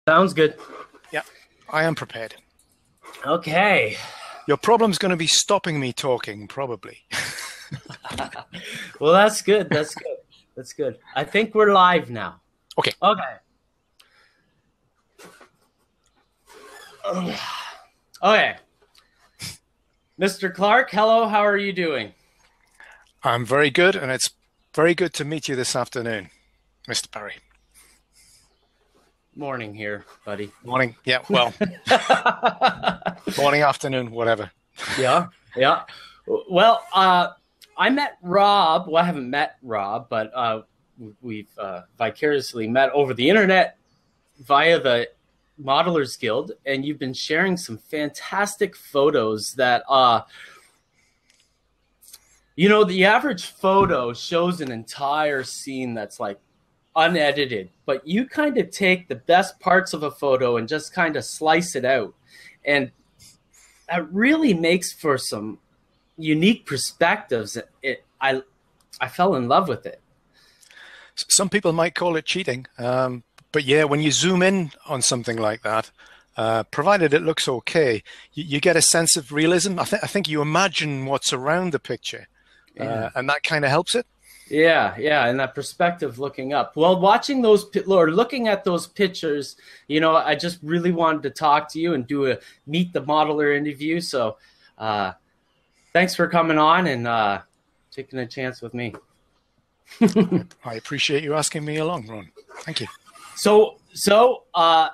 Sounds good. Yeah, I am prepared. Okay. Your problem's going to be stopping me talking, probably. Well, that's good. That's good. That's good. I think we're live now. Okay. Okay. Okay. Mr. Clark, hello. How are you doing? I'm very good, and it's very good to meet you this afternoon, Mr. Parry. Morning here, buddy. Morning. Yeah, well, morning, afternoon, whatever. Yeah. Well, I met Rob. Well, I haven't met Rob, but we've vicariously met over the internet via the Modelers Guild, and you've been sharing some fantastic photos that, the average photo shows an entire scene that's like unedited, but you kind of take the best parts of a photo and just kind of slice it out. And that really makes for some unique perspectives. I fell in love with it. Some people might call it cheating. But yeah, when you zoom in on something like that, provided it looks okay, you get a sense of realism. I think you imagine what's around the picture, and that kind of helps it. Yeah, and that perspective looking up. Well, watching those or looking at those pictures, I just really wanted to talk to you and do a Meet the Modeler interview. So thanks for coming on and taking a chance with me. I appreciate you asking me along, Ron. Thank you. So I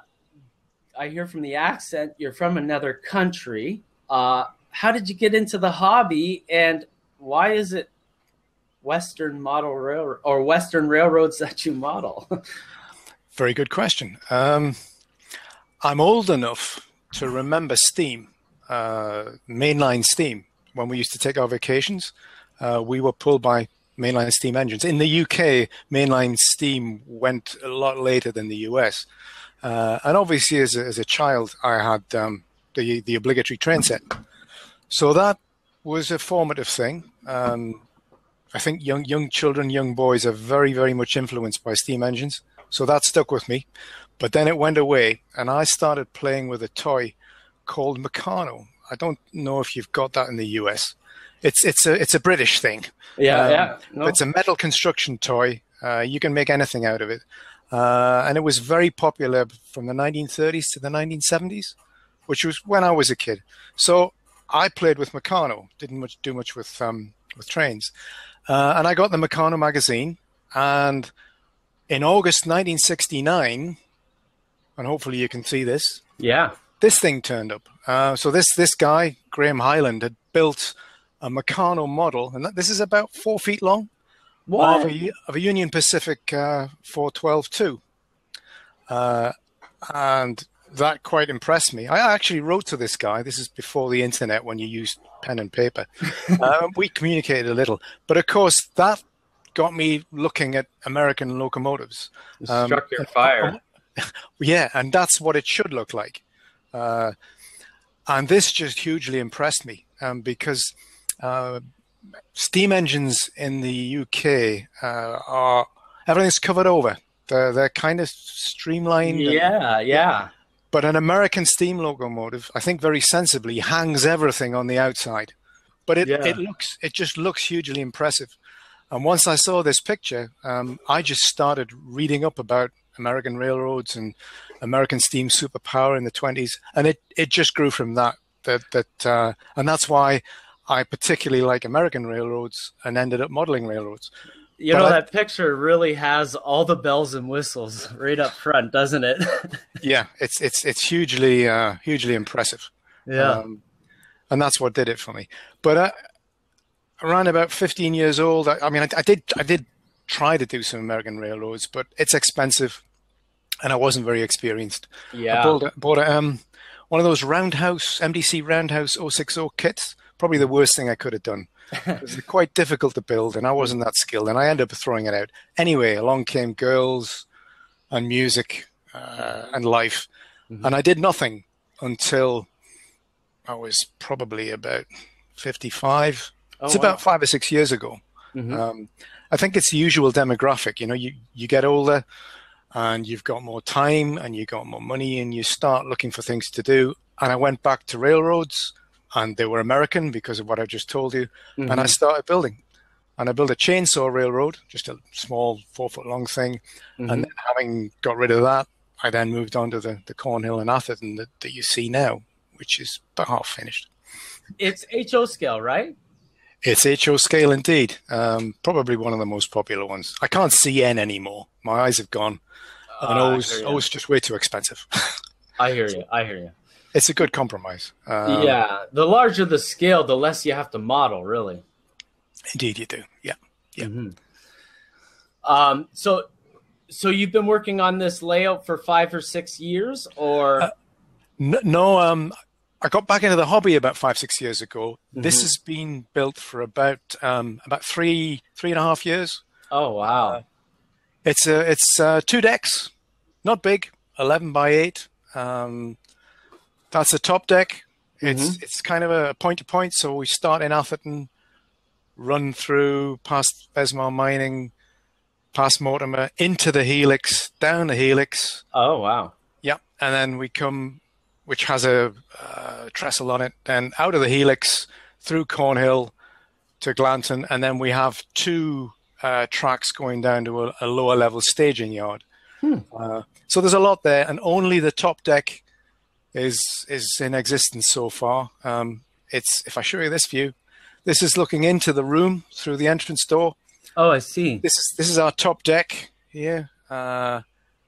hear from the accent you're from another country. How did you get into the hobby, and why is it Western railroads that you model? Very good question. I'm old enough to remember steam, mainline steam. When we used to take our vacations, we were pulled by mainline steam engines. In the UK, mainline steam went a lot later than the US. And obviously, as a child, I had the obligatory train set. So that was a formative thing. I think young children, young boys are very, very much influenced by steam engines. So that stuck with me. But then it went away, and I started playing with a toy called Meccano. I don't know if you've got that in the US. It's a British thing. Yeah. No. It's a metal construction toy. You can make anything out of it. And it was very popular from the 1930s to the 1970s, which was when I was a kid. So I played with Meccano, didn't do much with trains. And I got the Meccano magazine, and in August 1969, and hopefully you can see this. Yeah. This thing turned up. So this guy, Graham Highland, had built a Meccano model, and this is about 4 feet long, of a Union Pacific 412-2. And that quite impressed me. I actually wrote to this guy. This is before the internet, when you used pen and paper. We communicated a little. But of course, that got me looking at American locomotives. Struck your fire. Yeah, and that's what it should look like. And this just hugely impressed me because steam engines in the UK everything's covered over. They're kind of streamlined. Yeah. But an American steam locomotive, I think very sensibly, hangs everything on the outside. But it just looks hugely impressive. And once I saw this picture, I just started reading up about American railroads and American steam superpower in the 20s. And it just grew from that. And that's why I particularly like American railroads and ended up modeling railroads. That picture really has all the bells and whistles right up front, doesn't it? Yeah, it's hugely impressive. Yeah, and that's what did it for me. But around about 15 years old, I did try to do some American railroads, but it's expensive, and I wasn't very experienced. Yeah, I bought one of those MDC Roundhouse 060 kits. Probably the worst thing I could have done. It was quite difficult to build, and I wasn't that skilled, and I ended up throwing it out. Anyway, along came girls and music and life, and I did nothing until I was probably about 55. It's about 5 or 6 years ago. I think it's the usual demographic. You get older, and you've got more time and you've got more money and you start looking for things to do. And I went back to railroads, and they were American because of what I just told you. Mm-hmm. And I started building. And I built a chainsaw railroad, just a small 4-foot-long thing. Mm-hmm. And then having got rid of that, I then moved on to the Cornhill and Atherton that you see now, which is about half finished. It's HO scale, right? It's HO scale indeed. Probably one of the most popular ones. I can't see N anymore. My eyes have gone. And O is just way too expensive. I hear you. It's a good compromise. Yeah. The larger the scale, the less you have to model, really. Indeed you do. Yeah. Mm-hmm. So you've been working on this layout for 5 or 6 years, or? No, I got back into the hobby about 5-6 years ago. Mm-hmm. This has been built for about 3.5 years. Oh wow! It's 2 decks, not big, 11 by 8. That's the top deck. It's kind of a point to point. So we start in Atherton, run through past Besmar Mining, past Mortimer, into the Helix, down the Helix. Oh wow! Yeah, and then we come, which has a trestle on it, then out of the Helix through Cornhill to Glanton, and then we have 2 tracks going down to a lower level staging yard. So there's a lot there, and only the top deck is in existence so far. If I show you this view, this is looking into the room through the entrance door. Oh, I see. This is our top deck here,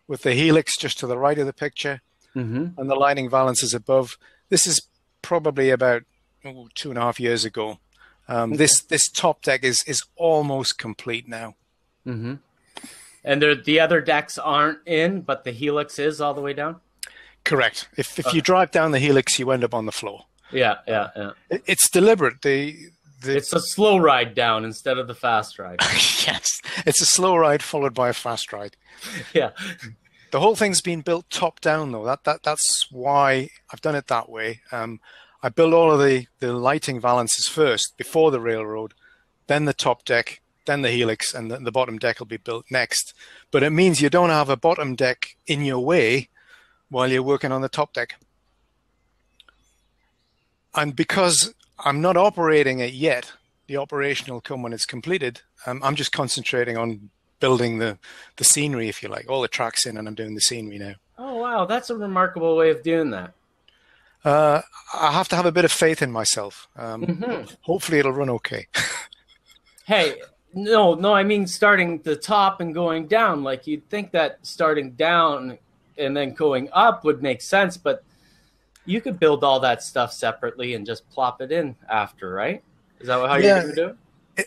with the Helix just to the right of the picture. Mm-hmm. And the lining valance is above. This is probably about 2.5 years ago. Okay. This top deck is almost complete now. Mm-hmm. And the other decks aren't in, but the Helix is all the way down? Correct. If you drive down the Helix, you end up on the floor. Yeah. It's deliberate. It's a slow ride down instead of the fast ride. Yes. It's a slow ride followed by a fast ride. Yeah. The whole thing's been built top down, though. That's why I've done it that way. I built all of the lighting valances first, before the railroad, then the top deck, then the Helix, and the bottom deck will be built next. But it means you don't have a bottom deck in your way while you're working on the top deck. And because I'm not operating it yet, the operation will come when it's completed. I'm just concentrating on building the scenery, if you like, all the tracks in, and I'm doing the scenery now. Oh, wow. That's a remarkable way of doing that. I have to have a bit of faith in myself. Hopefully it'll run okay. Hey, no, I mean starting the top and going down. Like, you'd think that starting down and then going up would make sense, but you could build all that stuff separately and just plop it in after, right? Is that how you're going to do it?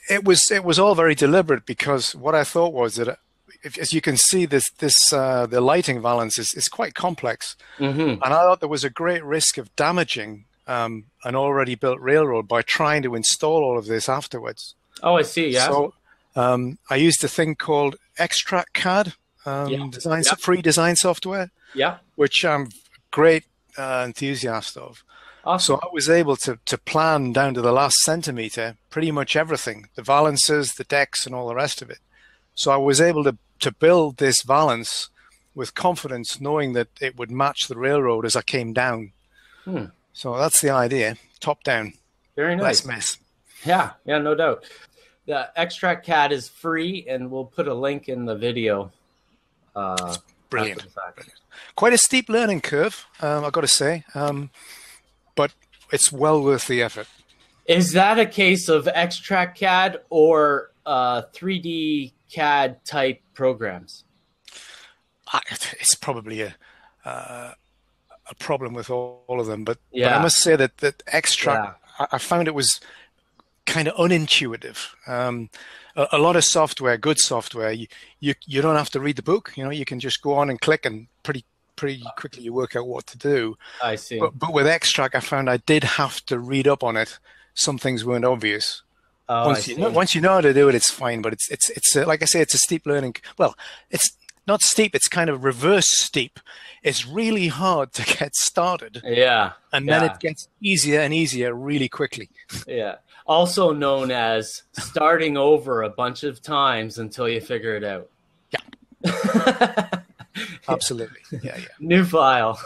It was all very deliberate, because what I thought was that, as you can see, the lighting valance is quite complex, and I thought there was a great risk of damaging an already built railroad by trying to install all of this afterwards. Oh, I see. Yeah. So I used a thing called Extract CAD, free design software. Yeah. Which I'm a great enthusiast of. Awesome. So I was able to plan down to the last centimeter pretty much everything, the valances, the decks, and all the rest of it. So I was able to build this valance with confidence, knowing that it would match the railroad as I came down. So that's the idea, top down. Very nice. Less mess. Yeah, no doubt. The Extract CAD is free, and we'll put a link in the video. Brilliant. Quite a steep learning curve, I've got to say. But it's well worth the effort. Is that a case of Extract CAD or 3D CAD type programs? It's probably a problem with all of them, but I must say that Extract, I found it was kind of unintuitive. A lot of software, good software, you don't have to read the book. You can just go on and click, and pretty quickly you work out what to do. I see. But with Extract, I found I did have to read up on it. Some things weren't obvious. Once you know how to do it, it's fine. But it's like I say, it's a steep learning. Well, it's not steep. It's kind of reverse steep. It's really hard to get started. Yeah. And then it gets easier and easier really quickly. Yeah. Also known as starting over a bunch of times until you figure it out. Yeah. Absolutely. Yeah, yeah. New file.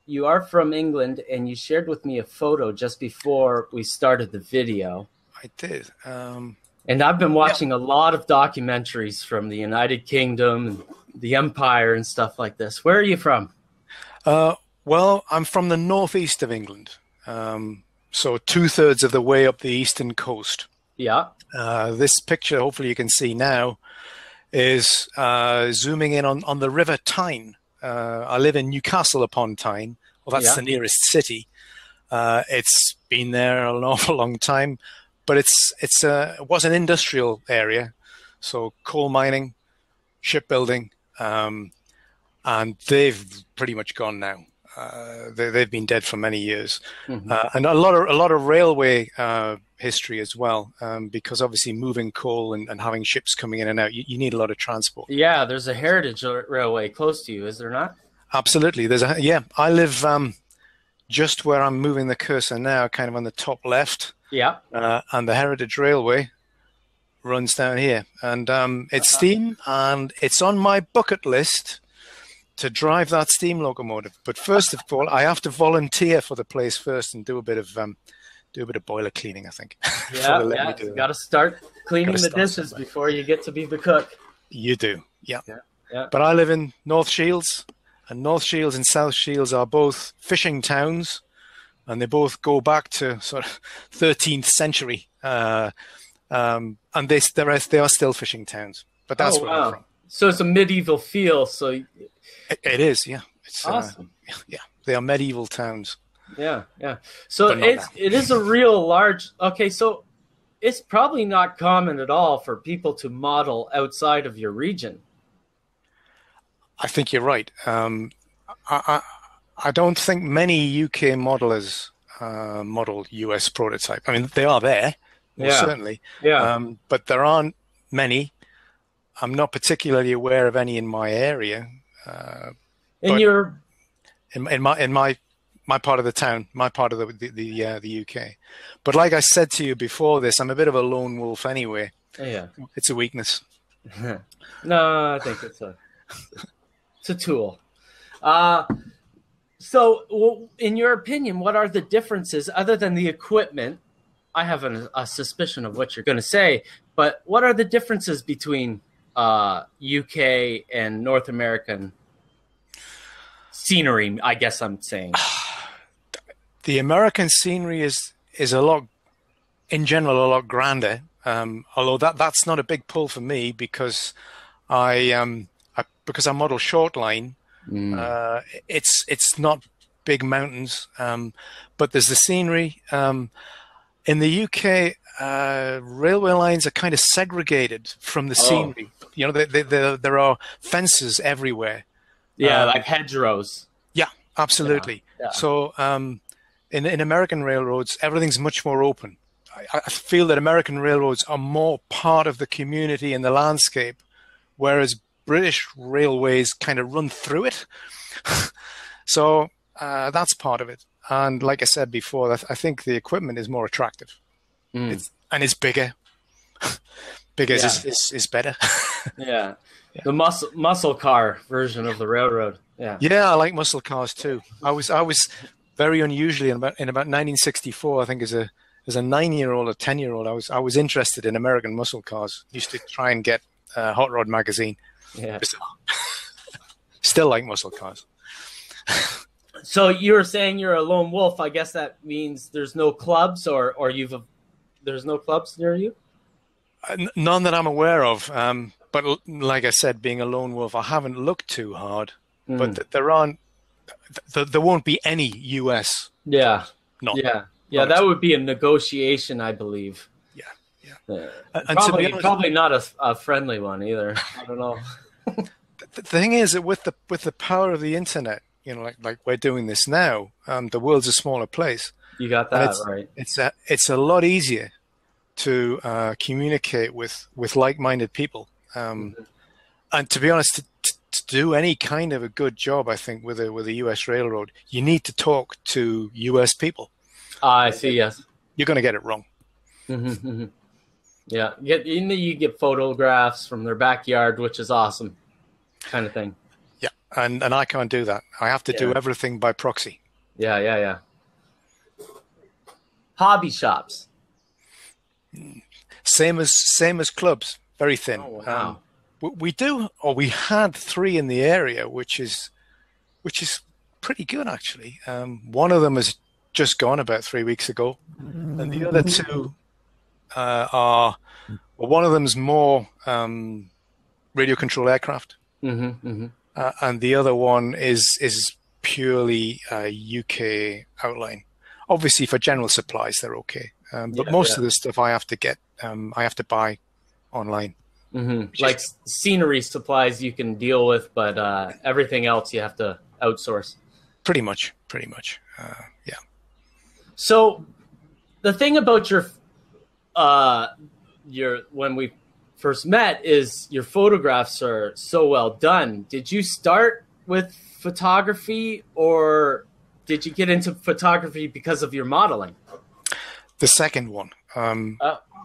You are from England, and you shared with me a photo just before we started the video. I did. And I've been Yeah. watching a lot of documentaries from the United Kingdom and the Empire and stuff like this. Where are you from? Well, I'm from the northeast of England, so 2/3 of the way up the eastern coast. Yeah. This picture, hopefully you can see now, is zooming in on the River Tyne. I live in Newcastle upon Tyne. Well, that's the nearest city. It's been there an awful long time, but it was an industrial area, so coal mining, shipbuilding, and they've pretty much gone now. They've been dead for many years, and a lot of railway history as well, because obviously moving coal and having ships coming in and out, you need a lot of transport. Yeah, there's a heritage railway close to you, is there not? Absolutely. I live just where I'm moving the cursor now, kind of on the top left. Yeah. And the Heritage Railway runs down here, and it's steam, and it's on my bucket list to drive that steam locomotive. But first of all, I have to volunteer for the place first and do a bit of boiler cleaning, I think. Yeah, you got to start cleaning the dishes before you get to be the cook. You do, yeah. Yeah. But I live in North Shields, and North Shields and South Shields are both fishing towns, and they both go back to sort of 13th century, and they are still fishing towns. But that's where I'm from. So it's a medieval feel. So it is, yeah. It's awesome. Yeah, they are medieval towns. Yeah. So it is a real large. Okay, so it's probably not common at all for people to model outside of your region. I think you're right. I don't think many UK modelers model US prototype. I mean, they are there, certainly. Yeah. But there aren't many. I'm not particularly aware of any in my area. In my part of the town, my part of the UK. But like I said to you before this, I'm a bit of a lone wolf anyway. Yeah. It's a weakness. No, I think it's a tool. So, in your opinion, what are the differences other than the equipment? I have a suspicion of what you're going to say, but what are the differences between UK and North American scenery? I guess I'm saying the American scenery is a lot, in general, a lot grander. Although that's not a big pull for me because I model short line. It's not big mountains, but there's the scenery. In the UK, railway lines are kind of segregated from the scenery. You know, there are fences everywhere. Yeah, like hedgerows. Yeah, absolutely. Yeah. So in American railroads, everything's much more open. I feel that American railroads are more part of the community and the landscape, whereas British railways kind of run through it. So that's part of it. And like I said before, I think the equipment is more attractive. It's bigger. Bigger is better. Yeah. The muscle car version of the railroad. Yeah. Yeah, I like muscle cars too. I was very unusually in about 1964, I think as a 9-year-old or 10-year-old, I was interested in American muscle cars. Used to try and get Hot Rod magazine. Yeah. Still like muscle cars. So you were saying you're a lone wolf. I guess that means there's no clubs, or there's no clubs near you. None that I'm aware of. But like I said, being a lone wolf, I haven't looked too hard. But there won't be any US. Yeah. That would be a negotiation, I believe. Yeah. And probably not a friendly one either. I don't know. The thing is that with the power of the internet, you know, like we're doing this now, the world's a smaller place. You got that right. It's a lot easier to communicate with like-minded people. And to be honest, to do any kind of a good job, I think with a US railroad, you need to talk to US people. I see. Yes, you're going to get it wrong. Yeah, you get photographs from their backyard, which is awesome. kind of thing. Yeah, and I can't do that. I have to do everything by proxy. Yeah. Hobby shops. Same as clubs, very thin. Oh, wow. We had 3 in the area, which is pretty good actually. One of them has just gone about 3 weeks ago, and the other 2 one of them's more radio control aircraft, and the other one is purely UK outline. Obviously, for general supplies, they're okay, but most of the stuff I have to buy online. Like scenery supplies you can deal with, but everything else you have to outsource. Pretty much. Yeah. So the thing about your when we first met is your photographs are so well done. Did you start with photography, or did you get into photography because of your modeling? The second one.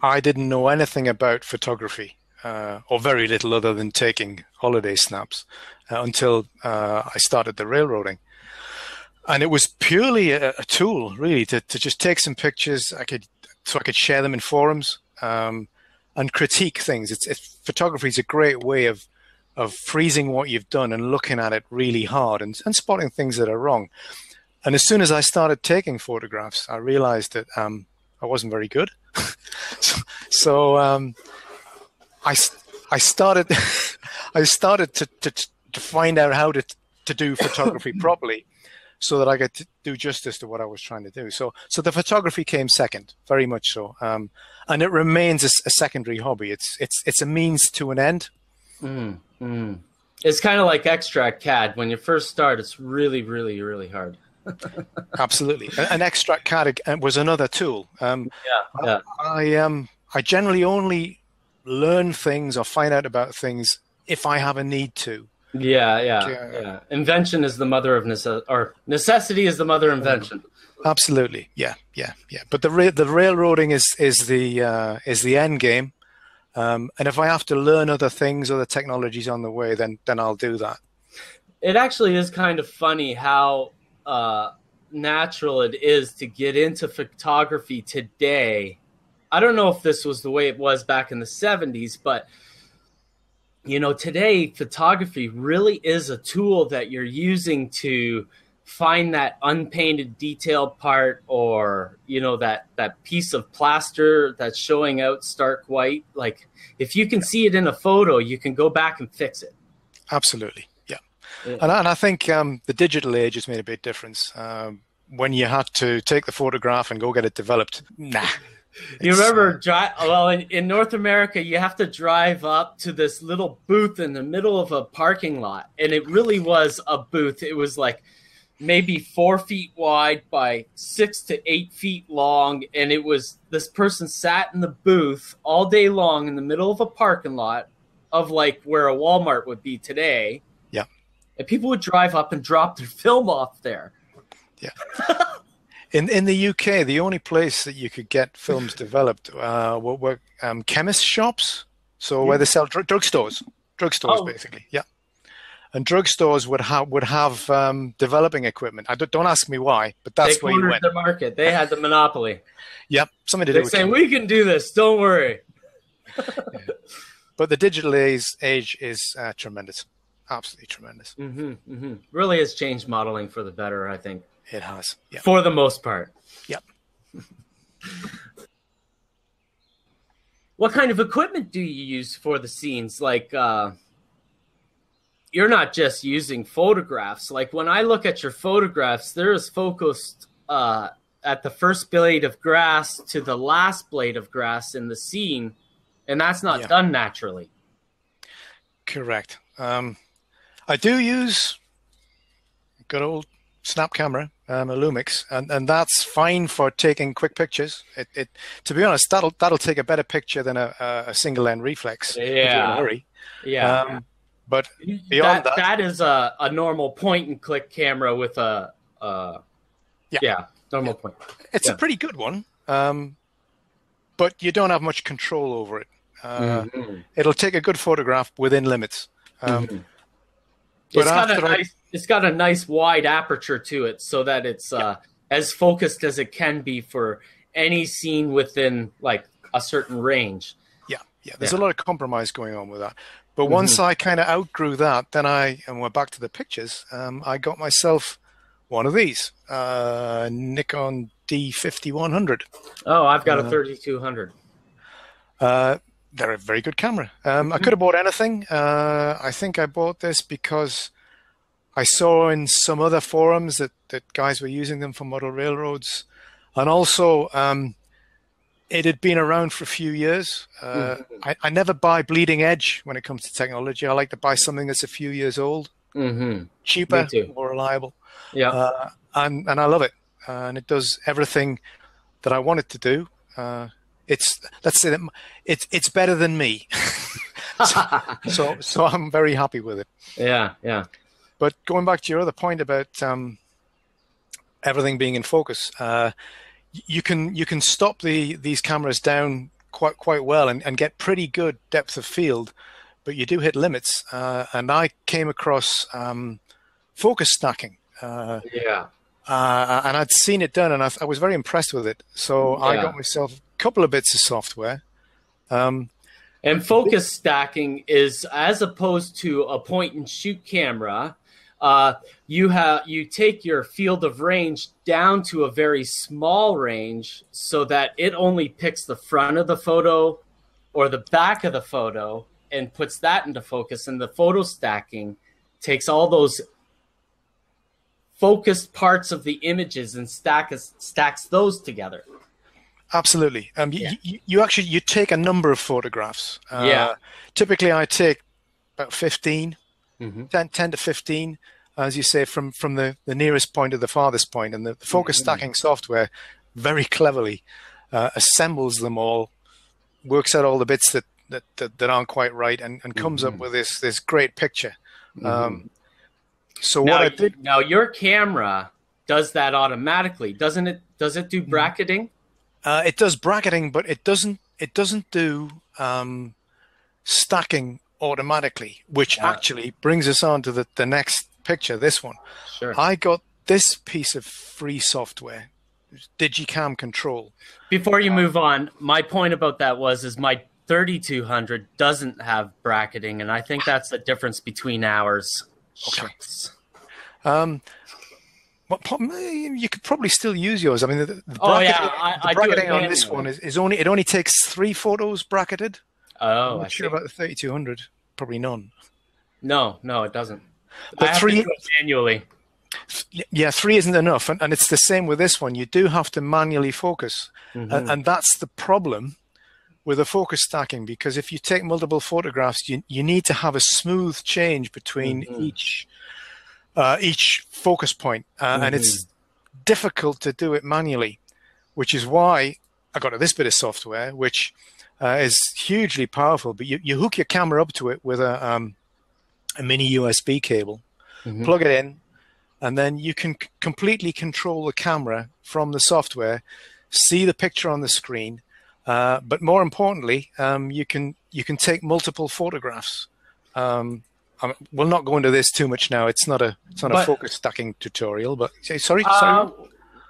I didn't know anything about photography, or very little other than taking holiday snaps, until I started the railroading. And it was purely a tool, really, to just take some pictures. I could share them in forums, and critique things. Photography is a great way of freezing what you've done and looking at it really hard and spotting things that are wrong. And as soon as I started taking photographs, I realized that I wasn't very good. so I started to find out how to do photography properly, so that I could do justice to what I was trying to do. So the photography came second, very much so, and it remains a secondary hobby. It's a means to an end. It's kind of like extract CAD. When you first start, it's really, really, really hard. Absolutely, and extract CAD was another tool. I generally only learn things or find out about things if I have a need to. Yeah. Invention is the mother of necessity is the mother of invention. Absolutely, yeah. But the railroading is the end game, and if I have to learn other things, other technologies on the way, then I'll do that. It actually is kind of funny how natural it is to get into photography today. I don't know if this was the way it was back in the 70s, but today photography really is a tool that you're using to find that unpainted detailed part, or that piece of plaster that's showing out stark white. Like, if you can see it in a photo, you can go back and fix it. Absolutely, yeah. And I think the digital age has made a big difference. When you had to take the photograph and go get it developed, You remember, in North America, you have to drive up to this little booth in the middle of a parking lot. And it really was a booth. It was like maybe 4 feet wide by 6 to 8 feet long. And it was, this person sat in the booth all day long in the middle of a parking lot of like where a Walmart would be today. Yeah. And people would drive up and drop their film off there. Yeah. In the UK, the only place that you could get films developed were chemist shops, where they sell drugstores, basically, yeah. And drugstores would have developing equipment. Don't ask me why, but that's where you went. They cornered the market. They had the monopoly. Yep, something to do with saying, we can do this, don't worry. Yeah. But the digital age is tremendous, absolutely tremendous. Really has changed modeling for the better, I think. It has, yeah. For the most part. Yep. What kind of equipment do you use for the scenes? Like, you're not just using photographs. Like, when I look at your photographs, they're as focused at the first blade of grass to the last blade of grass in the scene, and that's not done naturally. Correct. I do use good old snap camera, a Lumix, and that's fine for taking quick pictures. It to be honest, that'll take a better picture than a single lens reflex. Yeah. Hurry. Yeah. But beyond that is a normal point and click camera with a normal point. It's a pretty good one, but you don't have much control over it. It'll take a good photograph within limits. But It's got a nice wide aperture to it, so that it's as focused as it can be for any scene within like a certain range. Yeah. There's a lot of compromise going on with that. But once I kind of outgrew that, then and we're back to the pictures. I got myself one of these, Nikon D5100. Oh, I've got a 3200. They're a very good camera. I could have bought anything. I think I bought this because I saw in some other forums that guys were using them for model railroads. And also, it had been around for a few years. I never buy bleeding edge when it comes to technology. I like to buy something that's a few years old, cheaper, more reliable. Yeah, and I love it. And it does everything that I want it to do. Let's say that it's better than me. so I'm very happy with it. Yeah. But going back to your other point about everything being in focus, you can stop these cameras down quite well and get pretty good depth of field, but you do hit limits. And I came across focus stacking. And I'd seen it done, and I was very impressed with it. So I got myself a couple of bits of software. And focus stacking is, as opposed to a point and shoot camera, you take your field of range down to a very small range so that it only picks the front of the photo or the back of the photo and puts that into focus. And the photo stacking takes all those focused parts of the images and stacks those together. Absolutely. You take a number of photographs. Typically I take about 15, 10 to 15, as you say, from the nearest point to the farthest point. And the focus stacking software very cleverly assembles them all, works out all the bits that aren't quite right, and comes up with this great picture. So what I did... Now, your camera does that automatically, doesn't it? Does it do bracketing? It does bracketing, but it doesn't do stacking automatically, which actually brings us on to the next picture, this one. Sure. I got this piece of free software, Digicam Control. Before you move on, my point about that is my 3200 doesn't have bracketing, and I think that's the difference between ours. Okay. You could probably still use yours. I mean, the bracketing on this one is only takes 3 photos bracketed. Oh, I'm not sure about the 3200. Probably none. No, it doesn't. But I have 3 to do it manually. Yeah, 3 isn't enough, and it's the same with this one. You do have to manually focus, and that's the problem with the focus stacking, because if you take multiple photographs, you need to have a smooth change between each focus point, and it's difficult to do it manually, which is why I got this bit of software, which is hugely powerful. But you hook your camera up to it with a mini USB cable, plug it in, and then you can completely control the camera from the software, see the picture on the screen, but more importantly, you can take multiple photographs. We'll not go into this too much now. It's not a focus stacking tutorial. But sorry.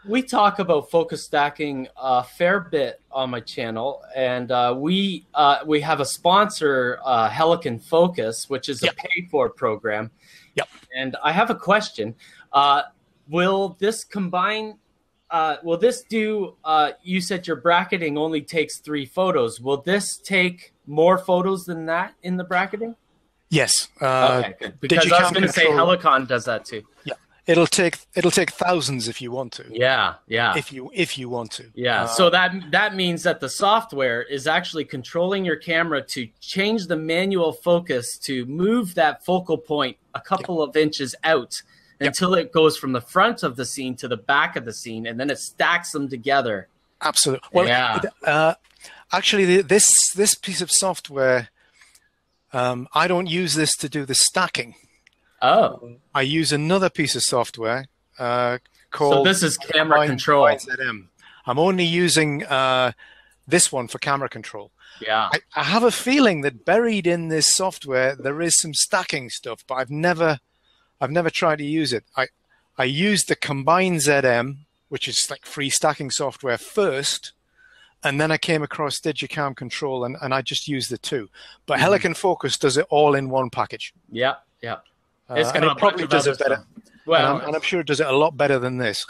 We talk about focus stacking a fair bit on my channel, and we have a sponsor, Helicon Focus, which is a pay-for program. Yep. And I have a question. Will this combine? Will this do? You said your bracketing only takes 3 photos. Will this take more photos than that in the bracketing? Yes. Okay, good. Because I was going to say Helicon does that too. Yeah. It'll take thousands if you want to. Yeah. If you want to. Yeah. So that means that the software is actually controlling your camera to change the manual focus to move that focal point a couple of inches out until it goes from the front of the scene to the back of the scene, and then it stacks them together. Absolutely. Well, actually, this piece of software, I don't use this to do the stacking. Oh. I use another piece of software called... So this is camera control. YZM. I'm only using this one for camera control. Yeah. I have a feeling that buried in this software, there is some stacking stuff, but I've never I've never tried to use it. I used the Combine ZM, which is like free stacking software first, and then I came across Digicam Control, and I just used the two. But Helicon Focus does it all in one package. Yeah, yeah. It's and it probably does it better. Well, and I'm sure it does it a lot better than this.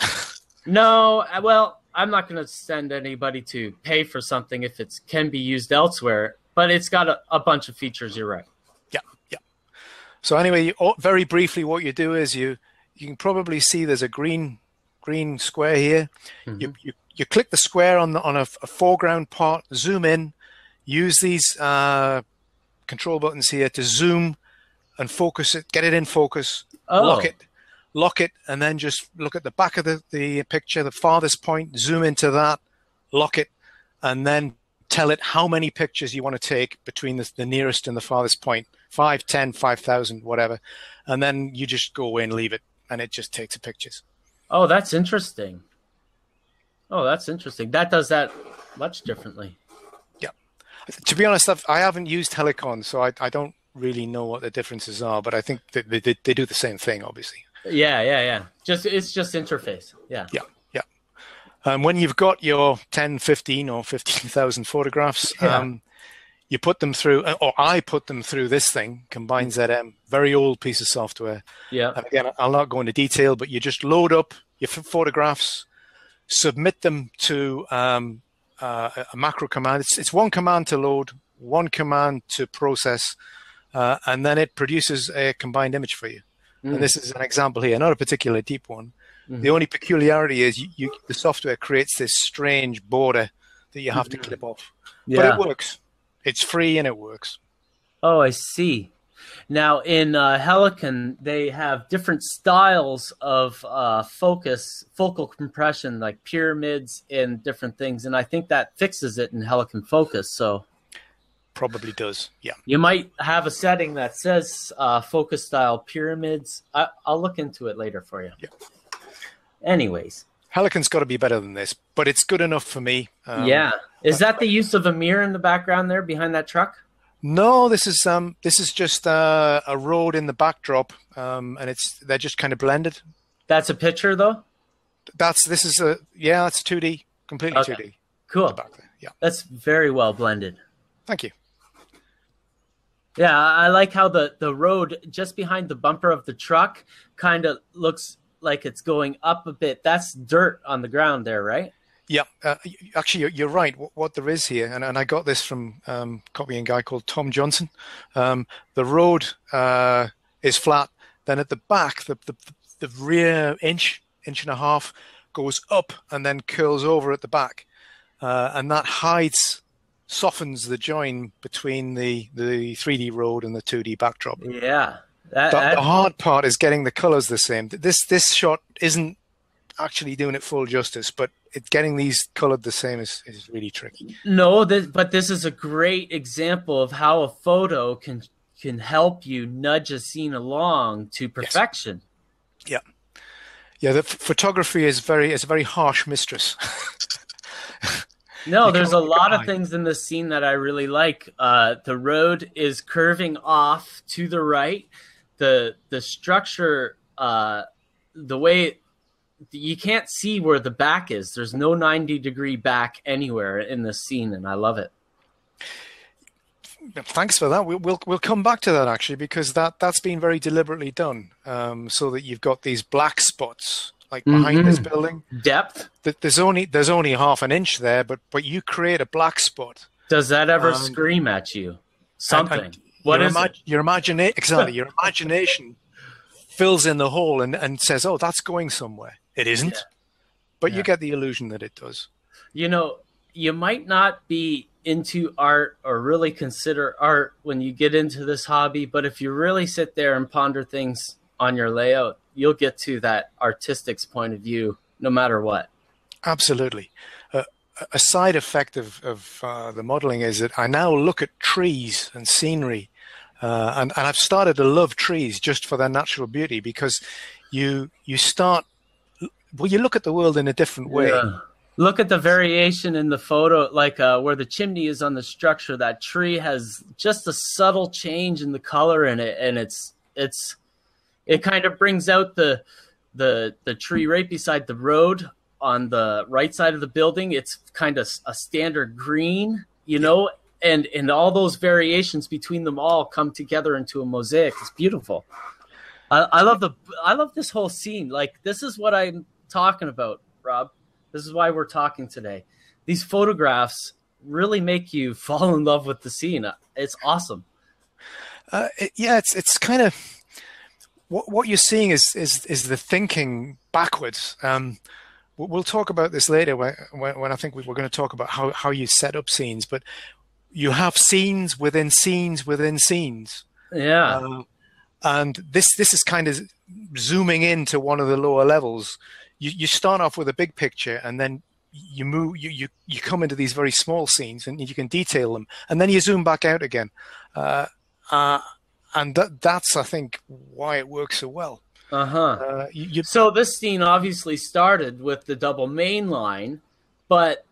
No, well, I'm not going to send anybody to pay for something if it can be used elsewhere, but it's got a bunch of features, you're right. Yeah, yeah. So anyway, very briefly, what you do is you can probably see there's a green square here. You click the square on a foreground part, zoom in, use these control buttons here to zoom and focus it, get it in focus, lock it, and then just look at the back of the picture, the farthest point, zoom into that, lock it, and then tell it how many pictures you want to take between the nearest and the farthest point, 5, 10, 5,000, whatever. And then you just go away and leave it, and it just takes the pictures. Oh, that's interesting. That does that much differently. Yeah. To be honest, I haven't used Helicon, so I don't really know what the differences are, but I think that they do the same thing, obviously. Yeah. It's just interface. Yeah. And when you've got your 10, 15, or 15,000 photographs, you put them through, or I put them through this thing, Combine ZM, very old piece of software. Yeah. And again, I'll not go into detail, but you just load up your photographs, submit them to a macro command. It's one command to load, one command to process, and then it produces a combined image for you. And this is an example here, not a particularly deep one. The only peculiarity is the software creates this strange border that you have to clip off. Yeah. But it works. It's free and it works. Oh, I see. Now, in Helicon, they have different styles of focal compression, like pyramids and different things. And I think that fixes it in Helicon Focus. So probably does, yeah. You might have a setting that says focus style pyramids. I'll look into it later for you. Yeah. Anyways. Helicon's got to be better than this, but it's good enough for me. Yeah. Is that the use of a mirror in the background there behind that truck? No, this is just a road in the backdrop, and they're just kind of blended. That's a picture, though. That's 2D, completely okay. 2D. Cool. Back there. Yeah, that's very well blended. Thank you. Yeah, I like how the road just behind the bumper of the truck kind of looks like it's going up a bit. That's dirt on the ground there, right? Yeah, actually, you're right. What there is here, and I got this from copying guy called Tom Johnson. The road is flat. Then at the back, the rear inch and a half goes up and then curls over at the back, and that softens the join between the 3D road and the 2D backdrop. Yeah, the hard part is getting the colors the same. This shot isn't actually doing it full justice, but getting these colored the same is really tricky. No, but this is a great example of how a photo can help you nudge a scene along to perfection. Yes. Yeah. The photography is a very harsh mistress. No, there's a lot of things in this scene that I really like. The road is curving off to the right. The structure, the way you can't see where the back is. There's no 90-degree back anywhere in this scene, and I love it. Thanks for that. We'll come back to that actually, because that's been very deliberately done, so that you've got these black spots like behind this building. Depth. There's only half an inch there, but you create a black spot. Does that ever scream at you? Something. What is it? Your imagination fills in the hole and says, "Oh, that's going somewhere." It isn't, but you get the illusion that it does. You know, you might not be into art or really consider art when you get into this hobby, but if you really sit there and ponder things on your layout, you'll get to that artistic's point of view no matter what. Absolutely. A side effect of the modeling is that I now look at trees and scenery, and I've started to love trees just for their natural beauty, because you look at the world in a different way. Yeah. Look at the variation in the photo, like where the chimney is on the structure. That tree has just a subtle change in the color in it, and it's It kind of brings out the tree right beside the road on the right side of the building. It's kind of a standard green, you know, and all those variations between them all come together into a mosaic. It's beautiful. I love this whole scene. Like, this is what I'm talking about, Rob. This is why we're talking today. These photographs really make you fall in love with the scene. It's awesome. It's kind of what you're seeing is the thinking backwards. We'll talk about this later when I think we're going to talk about how you set up scenes, but you have scenes within scenes within scenes. Yeah. And this is kind of zooming into one of the lower levels. You start off with a big picture, and then you move. You come into these very small scenes, and you can detail them, and then you zoom back out again. And that's I think why it works so well. So this scene obviously started with the double main line, but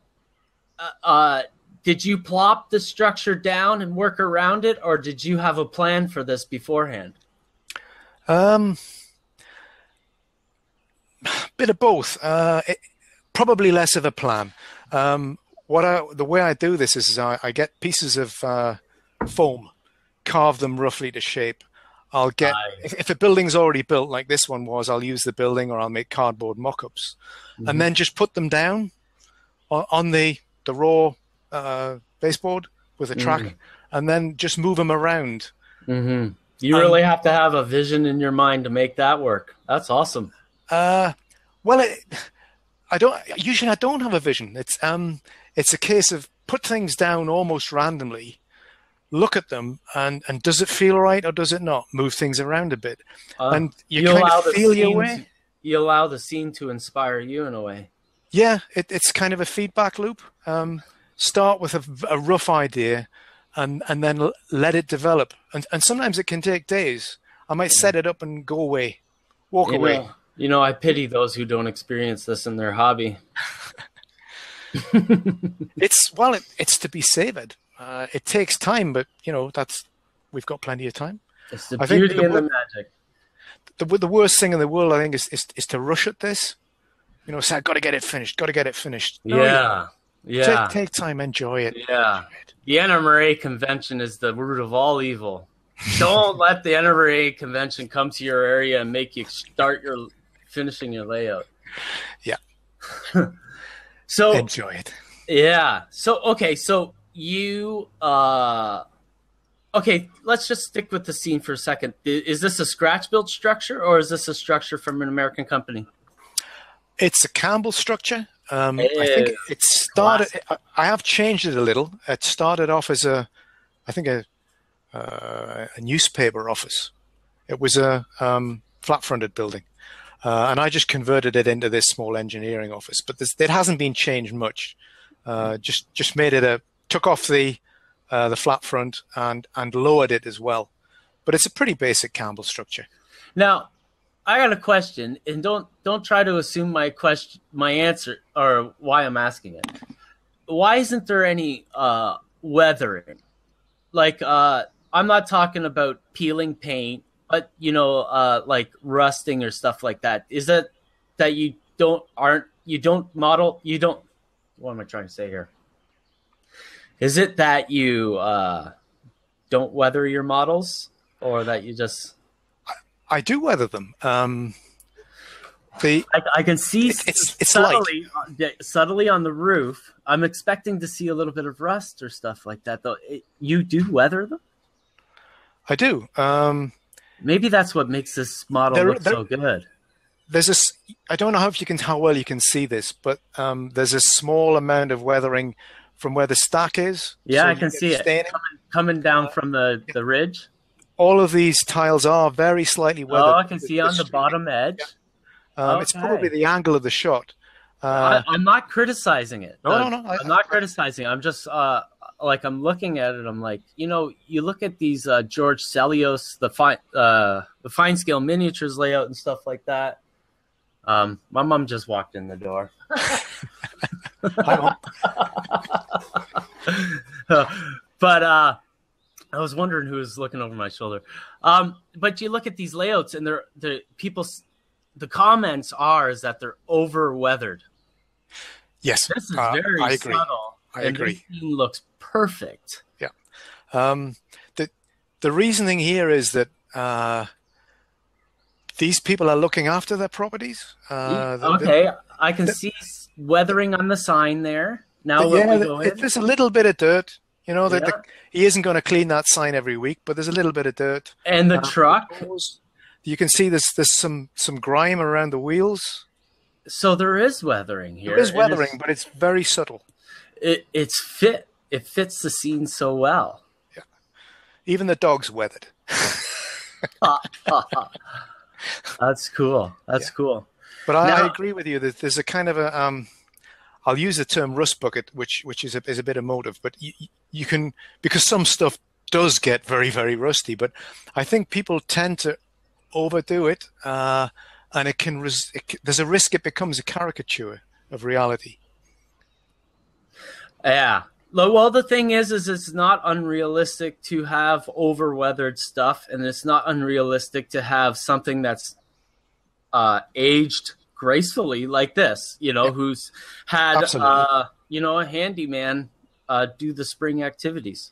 did you plop the structure down and work around it, or did you have a plan for this beforehand? Bit of both. Probably less of a plan. The way I do this is I get pieces of foam, carve them roughly to shape. I'll get if a building's already built, like this one was, I'll use the building, or I'll make cardboard mock-ups, and then just put them down on the raw baseboard with a track, and then just move them around. You really have to have a vision in your mind to make that work. That's awesome. I don't have a vision. It's a case of put things down almost randomly, look at them, and does it feel right or does it not? Move things around a bit, and you kind of feel your way. You allow the scene to inspire you in a way. Yeah, it's kind of a feedback loop. Start with a rough idea, and then let it develop. And sometimes it can take days. I might set it up and go away, walk away. You know, I pity those who don't experience this in their hobby. It's to be savored. It takes time, but we've got plenty of time. It's the beauty and the magic. The worst thing in the world, I think, is to rush at this. Say, I've got to get it finished. Yeah. Yeah. Take time, enjoy it. Yeah. The NMRA convention is the root of all evil. Don't let the NMRA convention come to your area and make you start finishing your layout. Yeah. So enjoy it. Yeah. So you let's just stick with the scene for a second. Is this a scratch built structure, or is this a structure from an American company? It's a Campbell structure. I think it started. I have changed it a little. It started off as a newspaper office. It was a flat-fronted building, and I just converted it into this small engineering office. But it hasn't been changed much. Just made it took off the flat front and lowered it as well. But it's a pretty basic Campbell structure. Now, I got a question, and don't try to assume my answer or why I'm asking it. Why isn't there any weathering? Like, I'm not talking about peeling paint, but like rusting or stuff like that. Is that you don't model? What am I trying to say here? Is it that you don't weather your models, or that you just? I do weather them. I can see it's subtly on the roof. I'm expecting to see a little bit of rust or stuff like that, though. You do weather them? I do. Maybe that's what makes this model look so good. I don't know how well you can see this, but there's a small amount of weathering from where the stack is. Yeah, so I can see it coming down from the ridge. All of these tiles are very slightly weathered. Oh, I can see on the bottom edge. It's probably the angle of the shot. I'm not criticizing it. No. I'm not criticizing it. I'm just I'm looking at it. I'm like, you look at these George Sellios, the fine scale miniatures layout and stuff like that. My mom just walked in the door. But I was wondering who was looking over my shoulder. But you look at these layouts, and the comments is that they're over weathered. Yes, This is very I agree. subtle. I agree. This scene looks perfect. Yeah. The reasoning here is that these people are looking after their properties. Okay, I can see weathering on the sign there. Now there's a little bit of dirt. You know, Yeah. he isn't going to clean that sign every week, but there's a little bit of dirt. And the truck. You can see there's some grime around the wheels. So there is weathering here. There is weathering, but it's very subtle. It fits the scene so well. Yeah. Even the dog's weathered. That's cool. That's cool. But I agree with you that there's a kind of a I'll use the term rust bucket, which is a bit emotive, but you can, because some stuff does get very, very rusty, but I think people tend to overdo it, and there's a risk it becomes a caricature of reality. Yeah. Well, the thing is it's not unrealistic to have over-weathered stuff, and it's not unrealistic to have something that's aged gracefully like this, who's had, a handyman do the spring activities.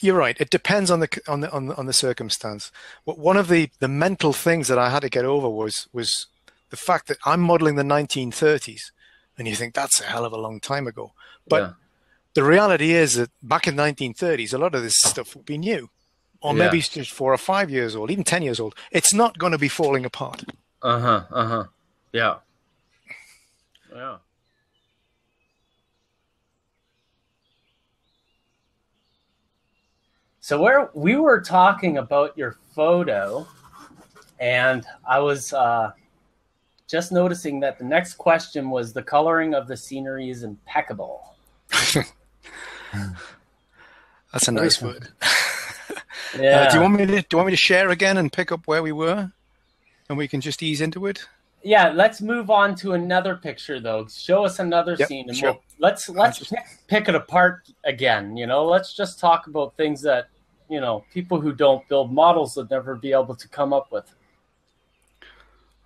You're right. It depends on the circumstance. One of the mental things that I had to get over was the fact that I'm modeling the 1930s, and you think that's a hell of a long time ago. But the reality is that back in the 1930s, a lot of this stuff would be new, or maybe it's just 4 or 5 years old, even 10 years old. It's not going to be falling apart. Yeah. So we were talking about your photo, and I was just noticing that the next question was the coloring of the scenery is impeccable. That's a nice word. Yeah. Do you want me to share again and pick up where we were, and we can just ease into it? Yeah, let's move on to another picture, though. Show us another scene, and sure. let's pick it apart again. Let's just talk about things that people who don't build models would never be able to come up with.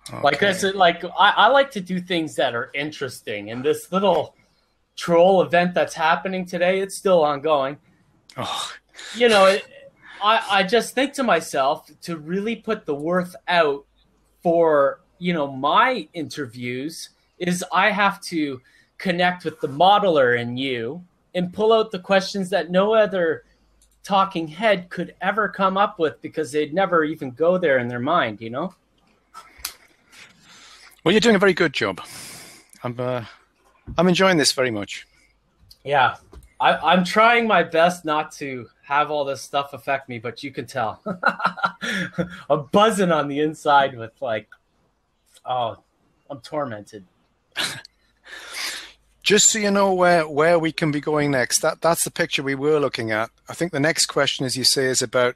Okay. Like this, I like to do things that are interesting, and this little troll event that's happening today, it's still ongoing. Oh. I just think to myself, to really put the worth out for my interviews, is I have to connect with the modeler in you and pull out the questions that no other talking head could ever come up with, because they'd never even go there in their mind, Well, you're doing a very good job. I'm enjoying this very much. Yeah, I'm trying my best not to have all this stuff affect me, but you can tell. I'm buzzing on the inside with I'm tormented. Just so you know where we can be going next, that's the picture we were looking at. I think the next question, as you say, is about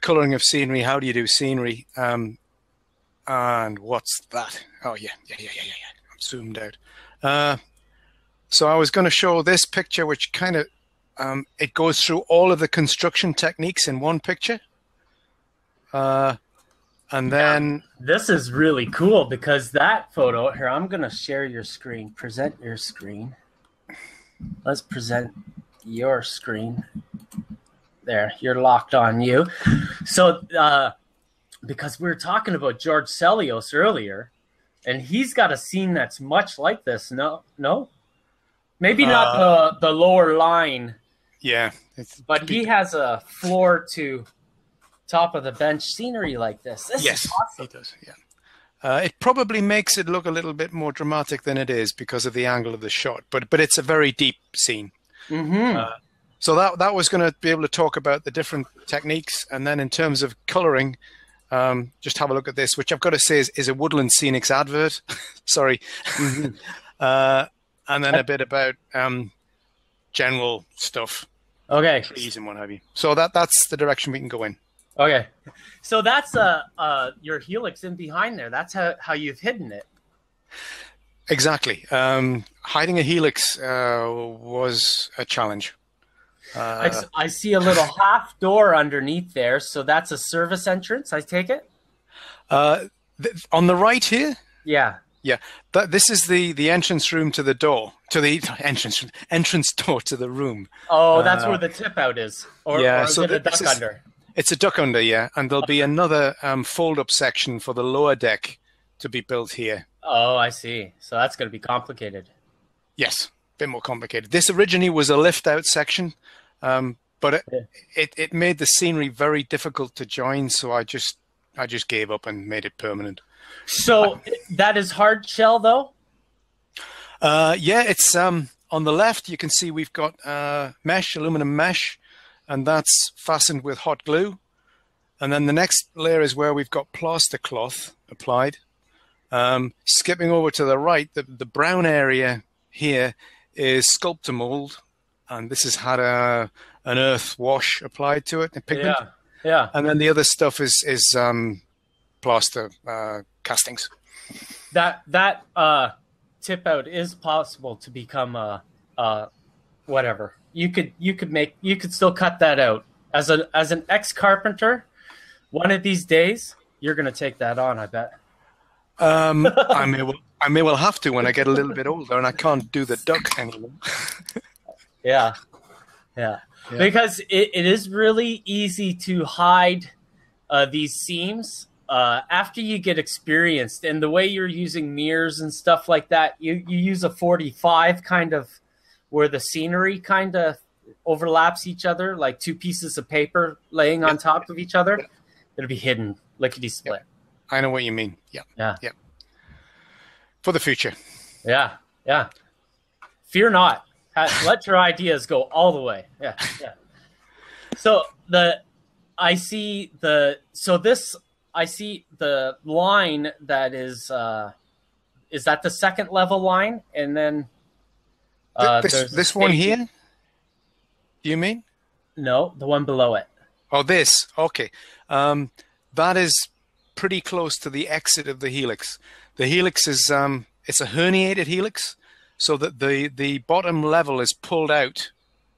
coloring of scenery. How do you do scenery? And what's that? Oh, yeah. I'm zoomed out. So I was going to show this picture, which kind of, it goes through all of the construction techniques in one picture. And then... This is really cool, because that photo... Here, I'm going to share your screen. Present your screen. Let's present your screen. There, you're locked on you. So, because we were talking about George Sellios earlier, and he's got a scene that's much like this. No? Maybe not the lower line. Yeah. But he has a floor to top of the bench scenery like this. This is awesome. He does, yeah. It probably makes it look a little bit more dramatic than it is because of the angle of the shot, but it's a very deep scene. Mm-hmm. So that was going to be able to talk about the different techniques, and then in terms of coloring, just have a look at this, which I've got to say is a Woodland Scenics advert. Sorry. Mm-hmm. And then a bit about general stuff. Okay. Trees and what have you. So that's the direction we can go in. Okay. So that's your helix in behind there. That's how you've hidden it. Exactly. Hiding a helix was a challenge. I see a little half door underneath there, so that's a service entrance, I take it? On the right here, Yeah. yeah, this is the entrance room to the door, to the entrance door to the room. Oh, that's where the tip out is. Yeah, or is so it a duck under? it's a duck under, yeah, and there'll be another fold-up section for the lower deck to be built here. Oh, I see. So that's going to be complicated. Yes, a bit more complicated. This originally was a lift-out section, but it made the scenery very difficult to join, so I just gave up and made it permanent. So that is hard shell, though? Yeah, it's on the left. You can see we've got mesh, aluminum mesh, and that's fastened with hot glue. And then the next layer is where we've got plaster cloth applied. Skipping over to the right, the brown area here is sculptor mold, and this has had an earth wash applied to it, a pigment. Yeah. And then the other stuff is plaster castings. That tip out is possible to become whatever. You could still cut that out as an ex carpenter. One of these days, you're gonna take that on, I bet. I may well have to when I get a little bit older and I can't do the duck anymore. Yeah. Because it is really easy to hide these seams after you get experienced. And the way you're using mirrors and stuff like that, you use a 45 kind of where the scenery kind of overlaps each other, like two pieces of paper laying on top of each other. It'll be hidden, lickety-split. I know what you mean. Yeah. For the future. Yeah. Fear not. Let your ideas go all the way. Yeah. So I see the line that is that the second level line, and then this one here? Do you mean? No, the one below it. Oh, this. Okay. That is pretty close to the exit of the helix. The helix is it's a herniated helix, so that the bottom level is pulled out.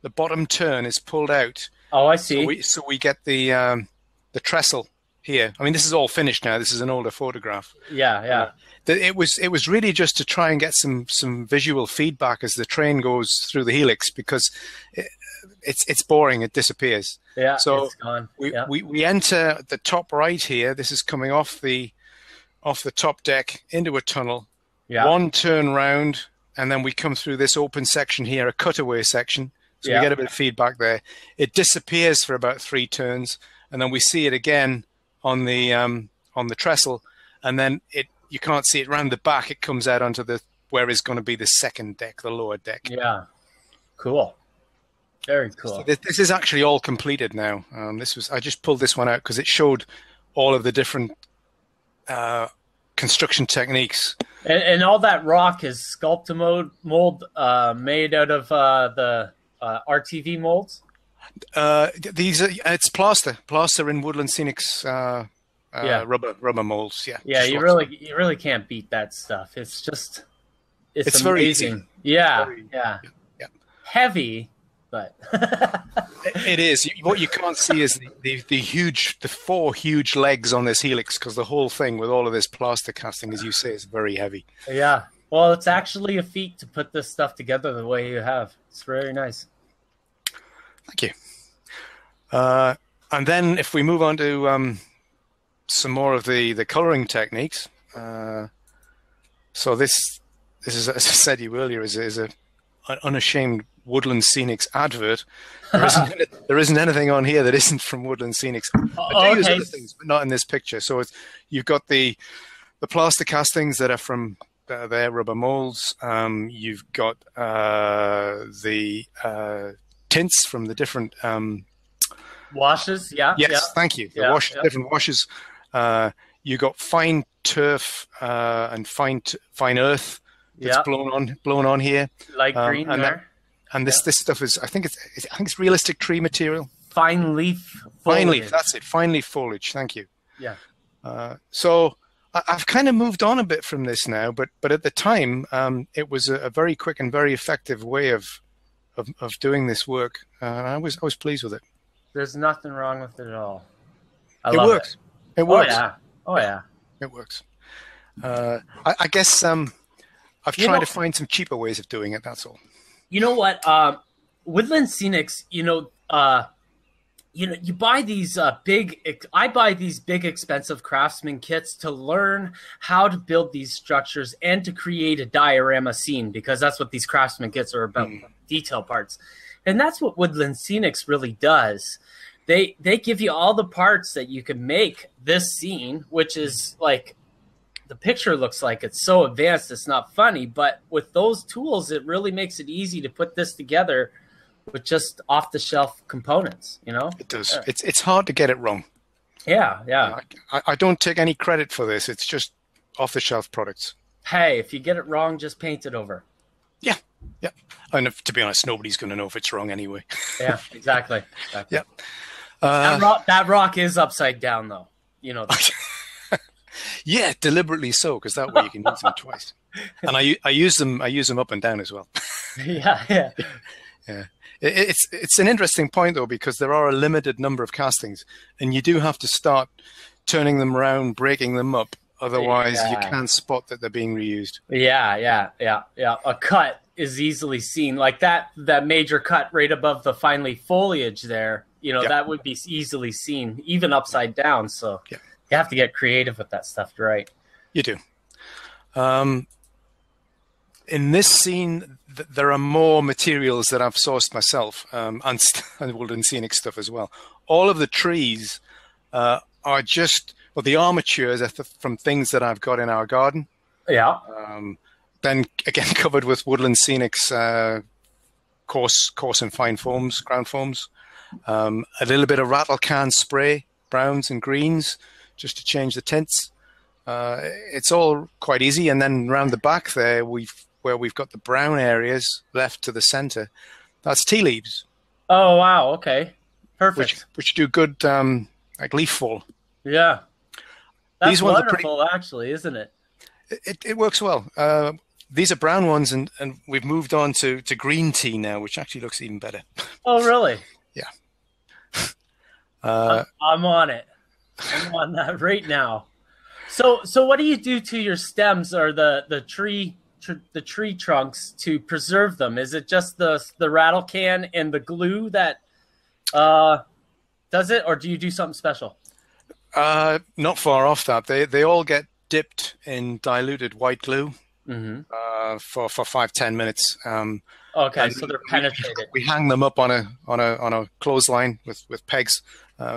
The bottom turn is pulled out. Oh, I see. So we get the trestle here. I mean, this is all finished now. This is an older photograph. Yeah. It was really just to try and get some visual feedback as the train goes through the helix, because it's boring. It disappears. Yeah. So it's gone. We enter the top right here. This is coming off the top deck into a tunnel. Yeah. One turn round, and then we come through this open section here, a cutaway section. So we get a bit of feedback there. It disappears for about 3 turns, and then we see it again on the trestle, and then you can't see it round the back. It comes out onto where is going to be the second deck, the lower deck. Yeah. Cool. Very cool. So this is actually all completed now. I just pulled this one out because it showed all of the different construction techniques. And all that rock is sculptor mold made out of the RTV molds. It's plaster in Woodland Scenics rubber molds. Yeah, you really can't beat that stuff. It's just it's amazing. Very easy. Yeah. Heavy, but it is. What you can't see is the 4 huge legs on this helix, because the whole thing with all of this plaster casting, as you say, is very heavy. Yeah. Well, it's actually a feat to put this stuff together the way you have. It's very nice. Thank you. And then if we move on to some more of the coloring techniques. So this is, as I said to you earlier, is an unashamed Woodland Scenics advert. There isn't anything on here that isn't from Woodland Scenics. I do use other things, but not in this picture. So you've got the plaster castings that are from their rubber molds. You've got the tints from the different washes. Yeah. Yes, yeah. Thank you. The washes, different washes. You got fine turf and fine earth that's blown on here. Light green there. And this stuff is, I think it's realistic tree material. Fine leaf foliage. Fine leaf, that's it. Fine leaf foliage. Thank you. Yeah. So I've kind of moved on a bit from this now, but at the time, it was a very quick and very effective way of of doing this work, and I was pleased with it. There's nothing wrong with it at all. It works. It works. Oh yeah. Oh yeah. It works. I guess I've tried to find some cheaper ways of doing it. That's all. You know what? Woodland Scenics. You buy these I buy these big expensive Craftsman kits to learn how to build these structures and to create a diorama scene, because that's what these Craftsman kits are about, detail parts. And that's what Woodland Scenics really does. They give you all the parts that you can make this scene, which is like, the picture looks like it's so advanced it's not funny, but with those tools it really makes it easy to put this together with just off-the-shelf components, It does. Yeah. It's hard to get it wrong. Yeah. I don't take any credit for this. It's just off-the-shelf products. Hey, if you get it wrong, just paint it over. Yeah. And to be honest, nobody's going to know if it's wrong anyway. Yeah, exactly. Yeah. That rock is upside down, though. That. Yeah, deliberately so, because that way you can use them twice. And I use them up and down as well. Yeah. It's an interesting point, though, because there are a limited number of castings, and you do have to start turning them around, breaking them up. Otherwise, you can't spot that they're being reused. Yeah. A cut is easily seen, like that major cut right above the finely foliage there. That would be easily seen, even upside down. So you have to get creative with that stuff, right? You do. In this scene, there are more materials that I've sourced myself, and Woodland Scenic stuff as well. All of the trees are just, the armatures are from things that I've got in our garden. Yeah. Then again, covered with Woodland Scenic's coarse and fine foams, ground foams. A little bit of rattle can spray, browns and greens, just to change the tints. It's all quite easy. And then around the back there, where we've got the brown areas left to the center, that's tea leaves. Oh, wow. Okay. Perfect. Which do good like leaf fall. Yeah. That's wonderful, actually, isn't it? It works well. These are brown ones, and we've moved on to green tea now, which actually looks even better. Oh, really? Yeah. I'm on it. I'm on that right now. So what do you do to your stems or the tree trunks to preserve them? Is it just the rattle can and the glue that does it, or do you do something special? Not far off that. They all get dipped in diluted white glue for 5-10 minutes. Okay, so they're penetrated. We hang them up on a clothesline with pegs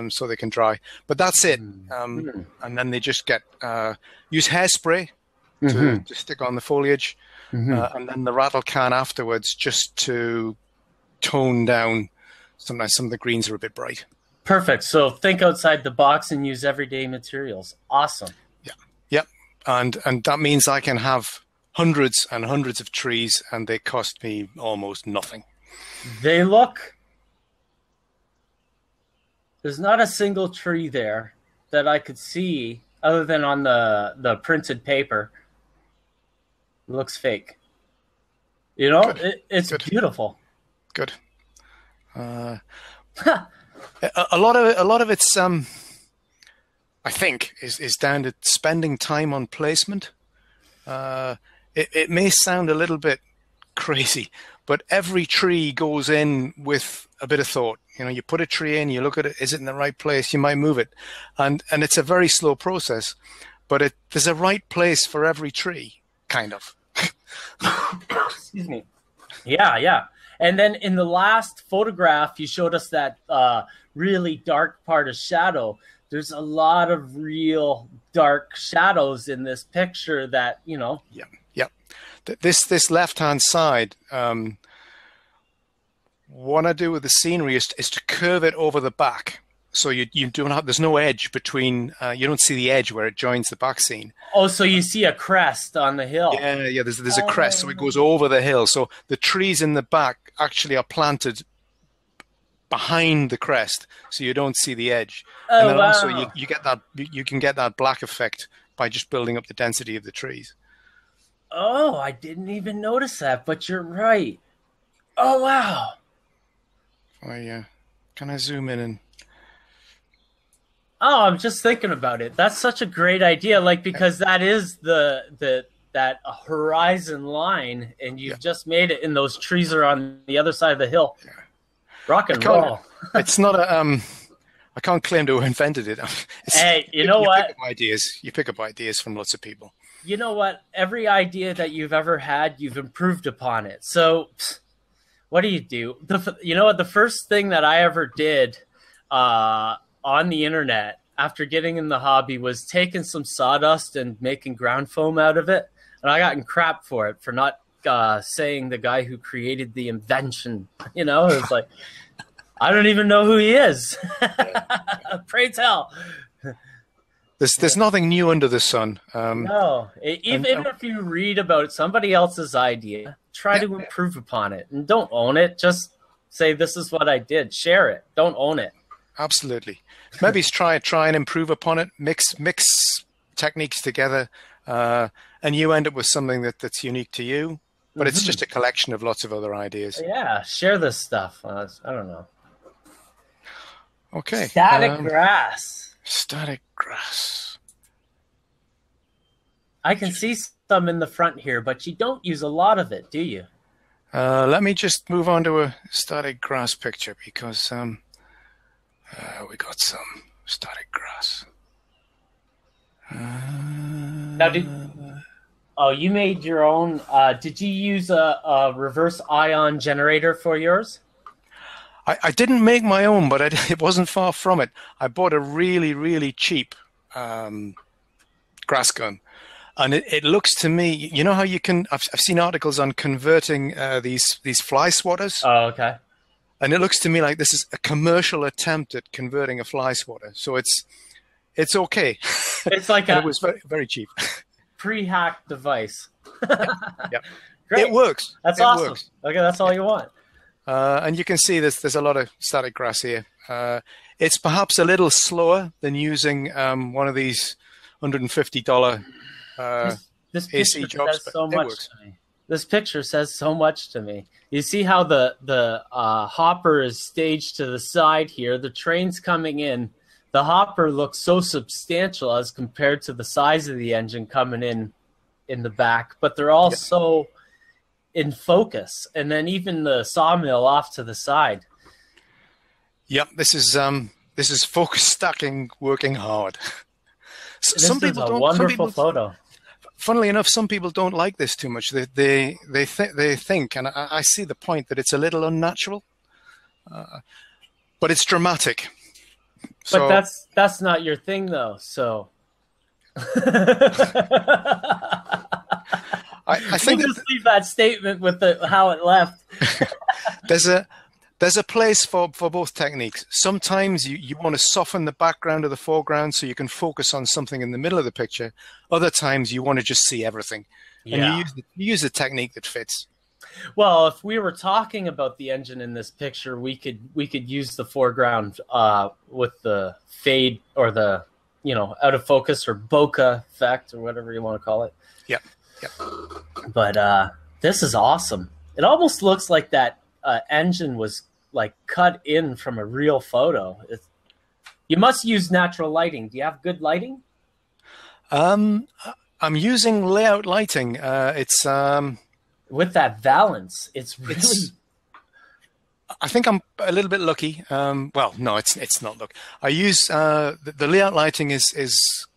so they can dry. But that's it. And then they just get use hairspray to stick on the foliage, and then the rattle can afterwards, just to tone down. Sometimes some of the greens are a bit bright. Perfect. So think outside the box and use everyday materials. Awesome. Yeah. And that means I can have hundreds and hundreds of trees, and they cost me almost nothing. There's not a single tree there that I could see other than on the printed paper. It looks fake. It's good. Beautiful. Good. A lot of it's I think is down to spending time on placement. It may sound a little bit crazy, but every tree goes in with a bit of thought. You put a tree in, you look at it, is it in the right place? You might move it, and it's a very slow process, but there's a right place for every tree, kind of. Excuse me. Yeah. And then in the last photograph, you showed us that really dark part of shadow. There's a lot of real dark shadows in this picture that, Yeah. This left-hand side, what I do with the scenery is to curve it over the back. So you don't have, there's no edge between, you don't see the edge where it joins the back scene. Oh, so you see a crest on the hill. Yeah, there's a crest, so it goes over the hill. So the trees in the back actually are planted behind the crest, so you don't see the edge. Oh, and then wow. also you can get that black effect by just building up the density of the trees. Oh, I didn't even notice that, but you're right. Oh, wow. Can I zoom in and? Oh, I'm just thinking about it. That's such a great idea. Like, because that is that horizon line, and you've just made it, and those trees are on the other side of the hill. Yeah. Rock and roll. It's not a I can't claim to have invented it. Hey, you know what? You pick up ideas from lots of people. You know what? Every idea that you've ever had, you've improved upon it. So, what do? You know what? The first thing that I ever did on the internet after getting in the hobby was taking some sawdust and making ground foam out of it. And I got in crap for it, for not saying the guy who created the invention. You know, it was like, I don't even know who he is. Pray tell. There's nothing new under the sun. No, even if you read about somebody else's idea, try to improve upon it, and don't own it. Just say, this is what I did. Share it. Don't own it. Absolutely. Maybe try and improve upon it. Mix techniques together, and you end up with something that's unique to you. But it's just a collection of lots of other ideas. Yeah, share this stuff. I don't know. Okay. Static grass. Static grass. I can see some in the front here, but you don't use a lot of it, do you? Let me just move on to a static grass picture, because we got some static grass. Now, you made your own. Did you use a reverse ion generator for yours? I didn't make my own, but it wasn't far from it. I bought a really, really cheap grass gun. And it looks to me, you know how you can, I've seen articles on converting these fly swatters. Oh, okay. And it looks to me like this is a commercial attempt at converting a fly swatter. So it's okay. It's like it was very, very cheap. Pre-hacked device. Yep. Great. It works. That's it awesome. Works. Okay, that's all you want. And you can see there's a lot of static grass here. It's perhaps a little slower than using one of these $150 this AC picture jobs, says so but much to me. This picture says so much to me. You see how the hopper is staged to the side here. The train's coming in. The hopper looks so substantial as compared to the size of the engine coming in the back, but they're all so in focus. And then even the sawmill off to the side. Yep, this is focus stacking working hard. Some people don't. Wonderful photo. Funnily enough, some people don't like this too much. They think, and I see the point, that it's a little unnatural, but it's dramatic. So, but that's not your thing, though. So I think we'll just leave that statement with how it left. There's a place for both techniques. Sometimes you want to soften the background of the foreground so you can focus on something in the middle of the picture. Other times you want to just see everything. And you use the technique that fits. Well, if we were talking about the engine in this picture, we could use the foreground with the fade or the out of focus or bokeh effect or whatever you want to call it. Yep. But this is awesome. It almost looks like that engine was like cut in from a real photo. You must use natural lighting. Do you have good lighting? I'm using layout lighting. It's with that valance. It's really. I think I'm a little bit lucky. Well, no, it's not luck. I use the layout lighting is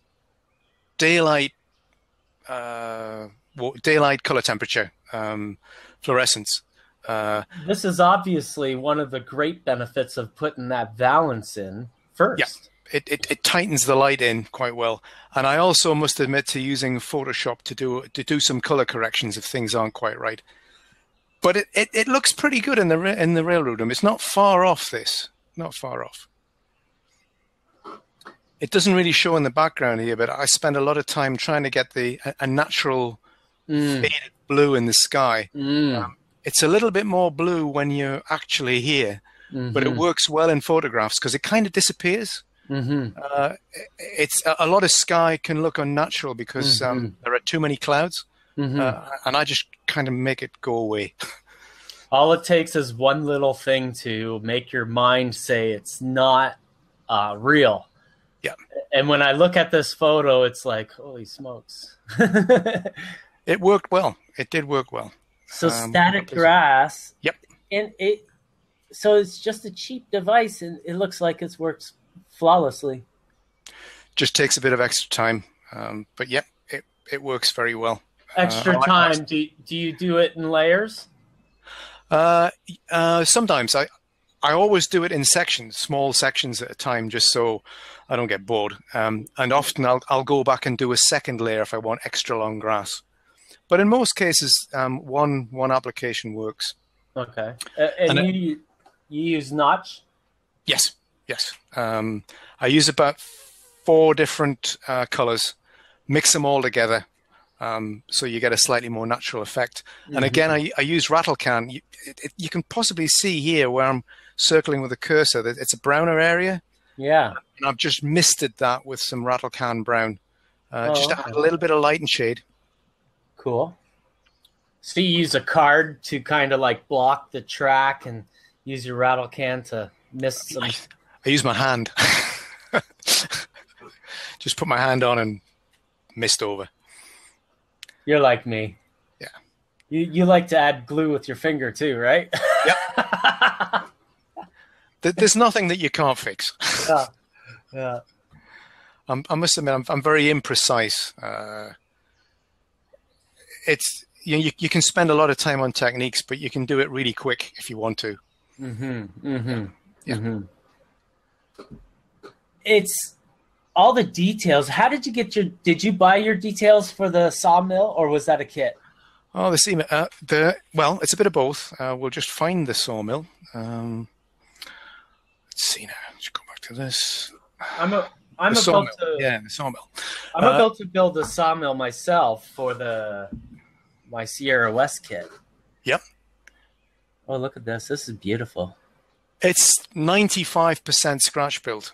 daylight color temperature fluorescence. This is obviously one of the great benefits of putting that valance in first. Yeah, it tightens the light in quite well. And I also must admit to using Photoshop to do some color corrections if things aren't quite right. But it looks pretty good in the railroad room. It's not far off this. Not far off. It doesn't really show in the background here, but I spend a lot of time trying to get a natural faded blue in the sky. It's a little bit more blue when you're actually here, but it works well in photographs because it kind of disappears. It's a lot of sky can look unnatural because there are too many clouds, and I just kind of make it go away. All it takes is one little thing to make your mind say it's not real. Yeah. And when I look at this photo, it's like, holy smokes. It worked well. It did work well. So static grass. Yep. And so it's just a cheap device, and it looks like it works flawlessly. Just takes a bit of extra time. But yep, it works very well. Extra time. Do you do it in layers? Sometimes I always do it in sections, small sections at a time, just so I don't get bored. And often I'll go back and do a second layer if I want extra long grass. But in most cases, one application works. Okay. And you use Notch? Yes. I use about 4 different colors, mix them all together, so you get a slightly more natural effect. Mm-hmm. And again, I use rattle can. You can possibly see here where I'm circling with the cursor that it's a browner area. Yeah. And I've just misted that with some rattle can brown, just to add a little bit of light and shade. Cool. So you use a card to kind of like block the track and use your rattle can to mist some. I use my hand. Just put my hand on and mist over. You're like me. Yeah. You like to add glue with your finger too, right? Yep. There's nothing that you can't fix. Yeah. I must admit, I'm very imprecise. It's you can spend a lot of time on techniques, but you can do it really quick if you want to. Yeah. It's all the details. How did you get did you buy your details for the sawmill, or was that a kit? Oh, well, it's a bit of both. We'll just find the sawmill. Let's see now. Let's go back to this. I'm about to build a sawmill myself for my Sierra West kit. Yep. Oh, look at this. This is beautiful. It's 95% scratch built.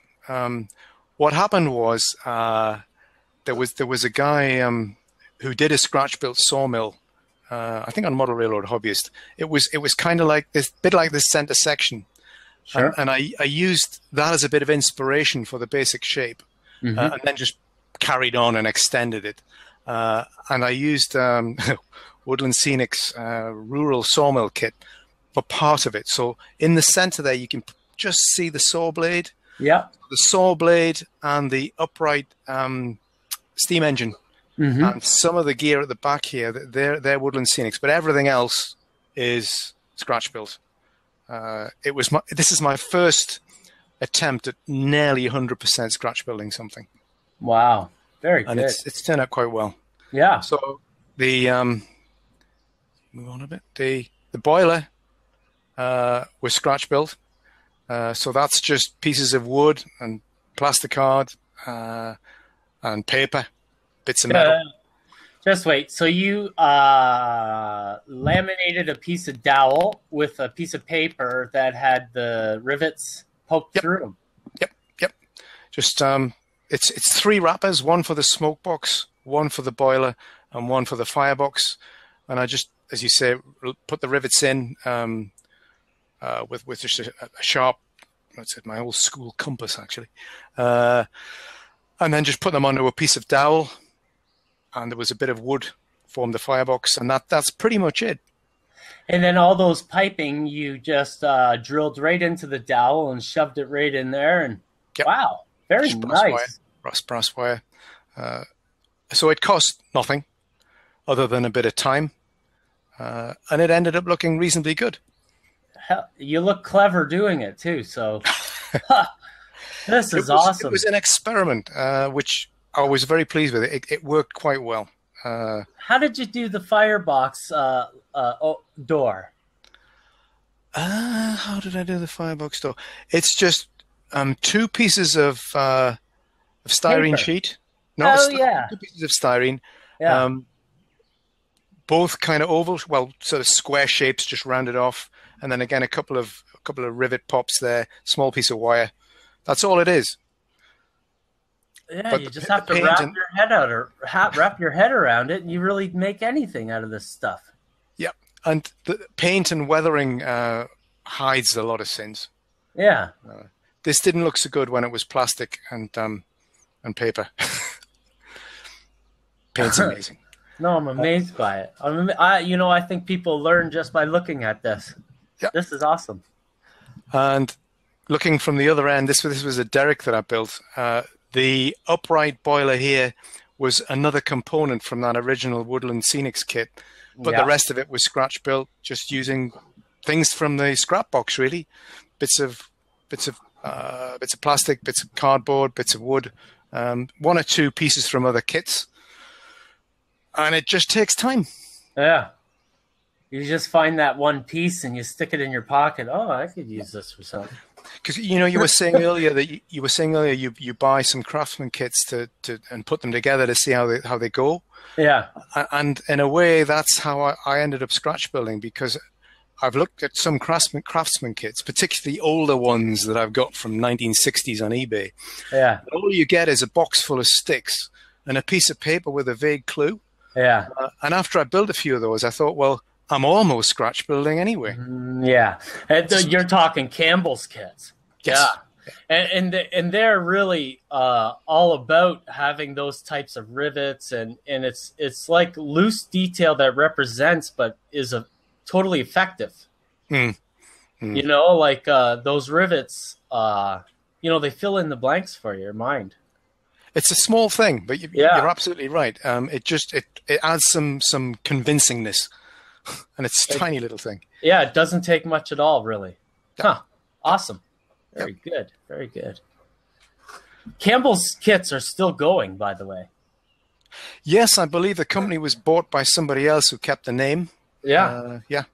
What happened was there was a guy who did a scratch built sawmill. I think on Model Railroad Hobbyist. It was kind of like this center section. Sure. And I used that as a bit of inspiration for the basic shape, and then just carried on and extended it. And I used Woodland Scenic's rural sawmill kit for part of it. So in the center there, you can just see the saw blade. Yeah. The saw blade and the upright steam engine. And some of the gear at the back here, they're Woodland Scenics, but everything else is scratch built. This is my first attempt at nearly 100% scratch building something. Wow, very good. And it's turned out quite well. Yeah. So the move on a bit. The boiler was scratch built. So that's just pieces of wood and plasticard and paper, bits of metal. Just wait. So you laminated a piece of dowel with a piece of paper that had the rivets poked through. Yep. Just it's 3 wrappers, one for the smoke box, one for the boiler, and one for the firebox. And I just, as you say, put the rivets in with just a sharp, that's my old school compass actually, and then just put them onto a piece of dowel. And there was a bit of wood formed the firebox, and that's pretty much it. And then all those piping, you just drilled right into the dowel and shoved it right in there. And wow, very nice. Brass wire. So it cost nothing other than a bit of time, and it ended up looking reasonably good. Hell, you look clever doing it too. So this is awesome. It was an experiment, which I was very pleased with it. It worked quite well. How did you do the firebox door? How did I do the firebox door? It's just 2 pieces of styrene Paper. sheet. No, 2 pieces of styrene. Yeah. Both kind of oval, well, sort of square shapes, just rounded off, and then again a couple of rivet pops there. Small piece of wire. That's all it is. Yeah, but you just have to wrap your head around it, and you really make anything out of this stuff. Yeah, And the paint and weathering hides a lot of sins. Yeah. This didn't look so good when it was plastic and paper. Paint's amazing. No, I'm amazed by it. I think people learn just by looking at this. Yeah. This is awesome. And looking from the other end, this was a derrick that I built. The upright boiler here was another component from that original Woodland Scenics kit, but the rest of it was scratch built, just using things from the scrap box, really. Bits of plastic, bits of cardboard, bits of wood, one or two pieces from other kits, and it just takes time. Yeah. You just find that one piece and you stick it in your pocket. Oh, I could use this for something. Because you were saying earlier that you buy some Craftsman kits to and put them together to see how they go. Yeah. And in a way, that's how I ended up scratch building, because I've looked at some Craftsman kits, particularly older ones that I've got from 1960s on eBay. Yeah. And all you get is a box full of sticks and a piece of paper with a vague clue. Yeah. And after I built a few of those, I thought, well, I'm almost scratch building anyway. Yeah. And you're talking Campbell's kits. Yes. Yeah. And they're really all about having those types of rivets, and it's like loose detail that represents but is totally effective. You know, like those rivets, they fill in the blanks for your mind. It's a small thing, but you're absolutely right. It adds some convincingness, and it's a tiny little thing. Yeah, it doesn't take much at all, really. Huh. Awesome. Very good. Very good. Campbell's kits are still going, by the way. Yes, I believe the company was bought by somebody else who kept the name. Yeah. Yeah.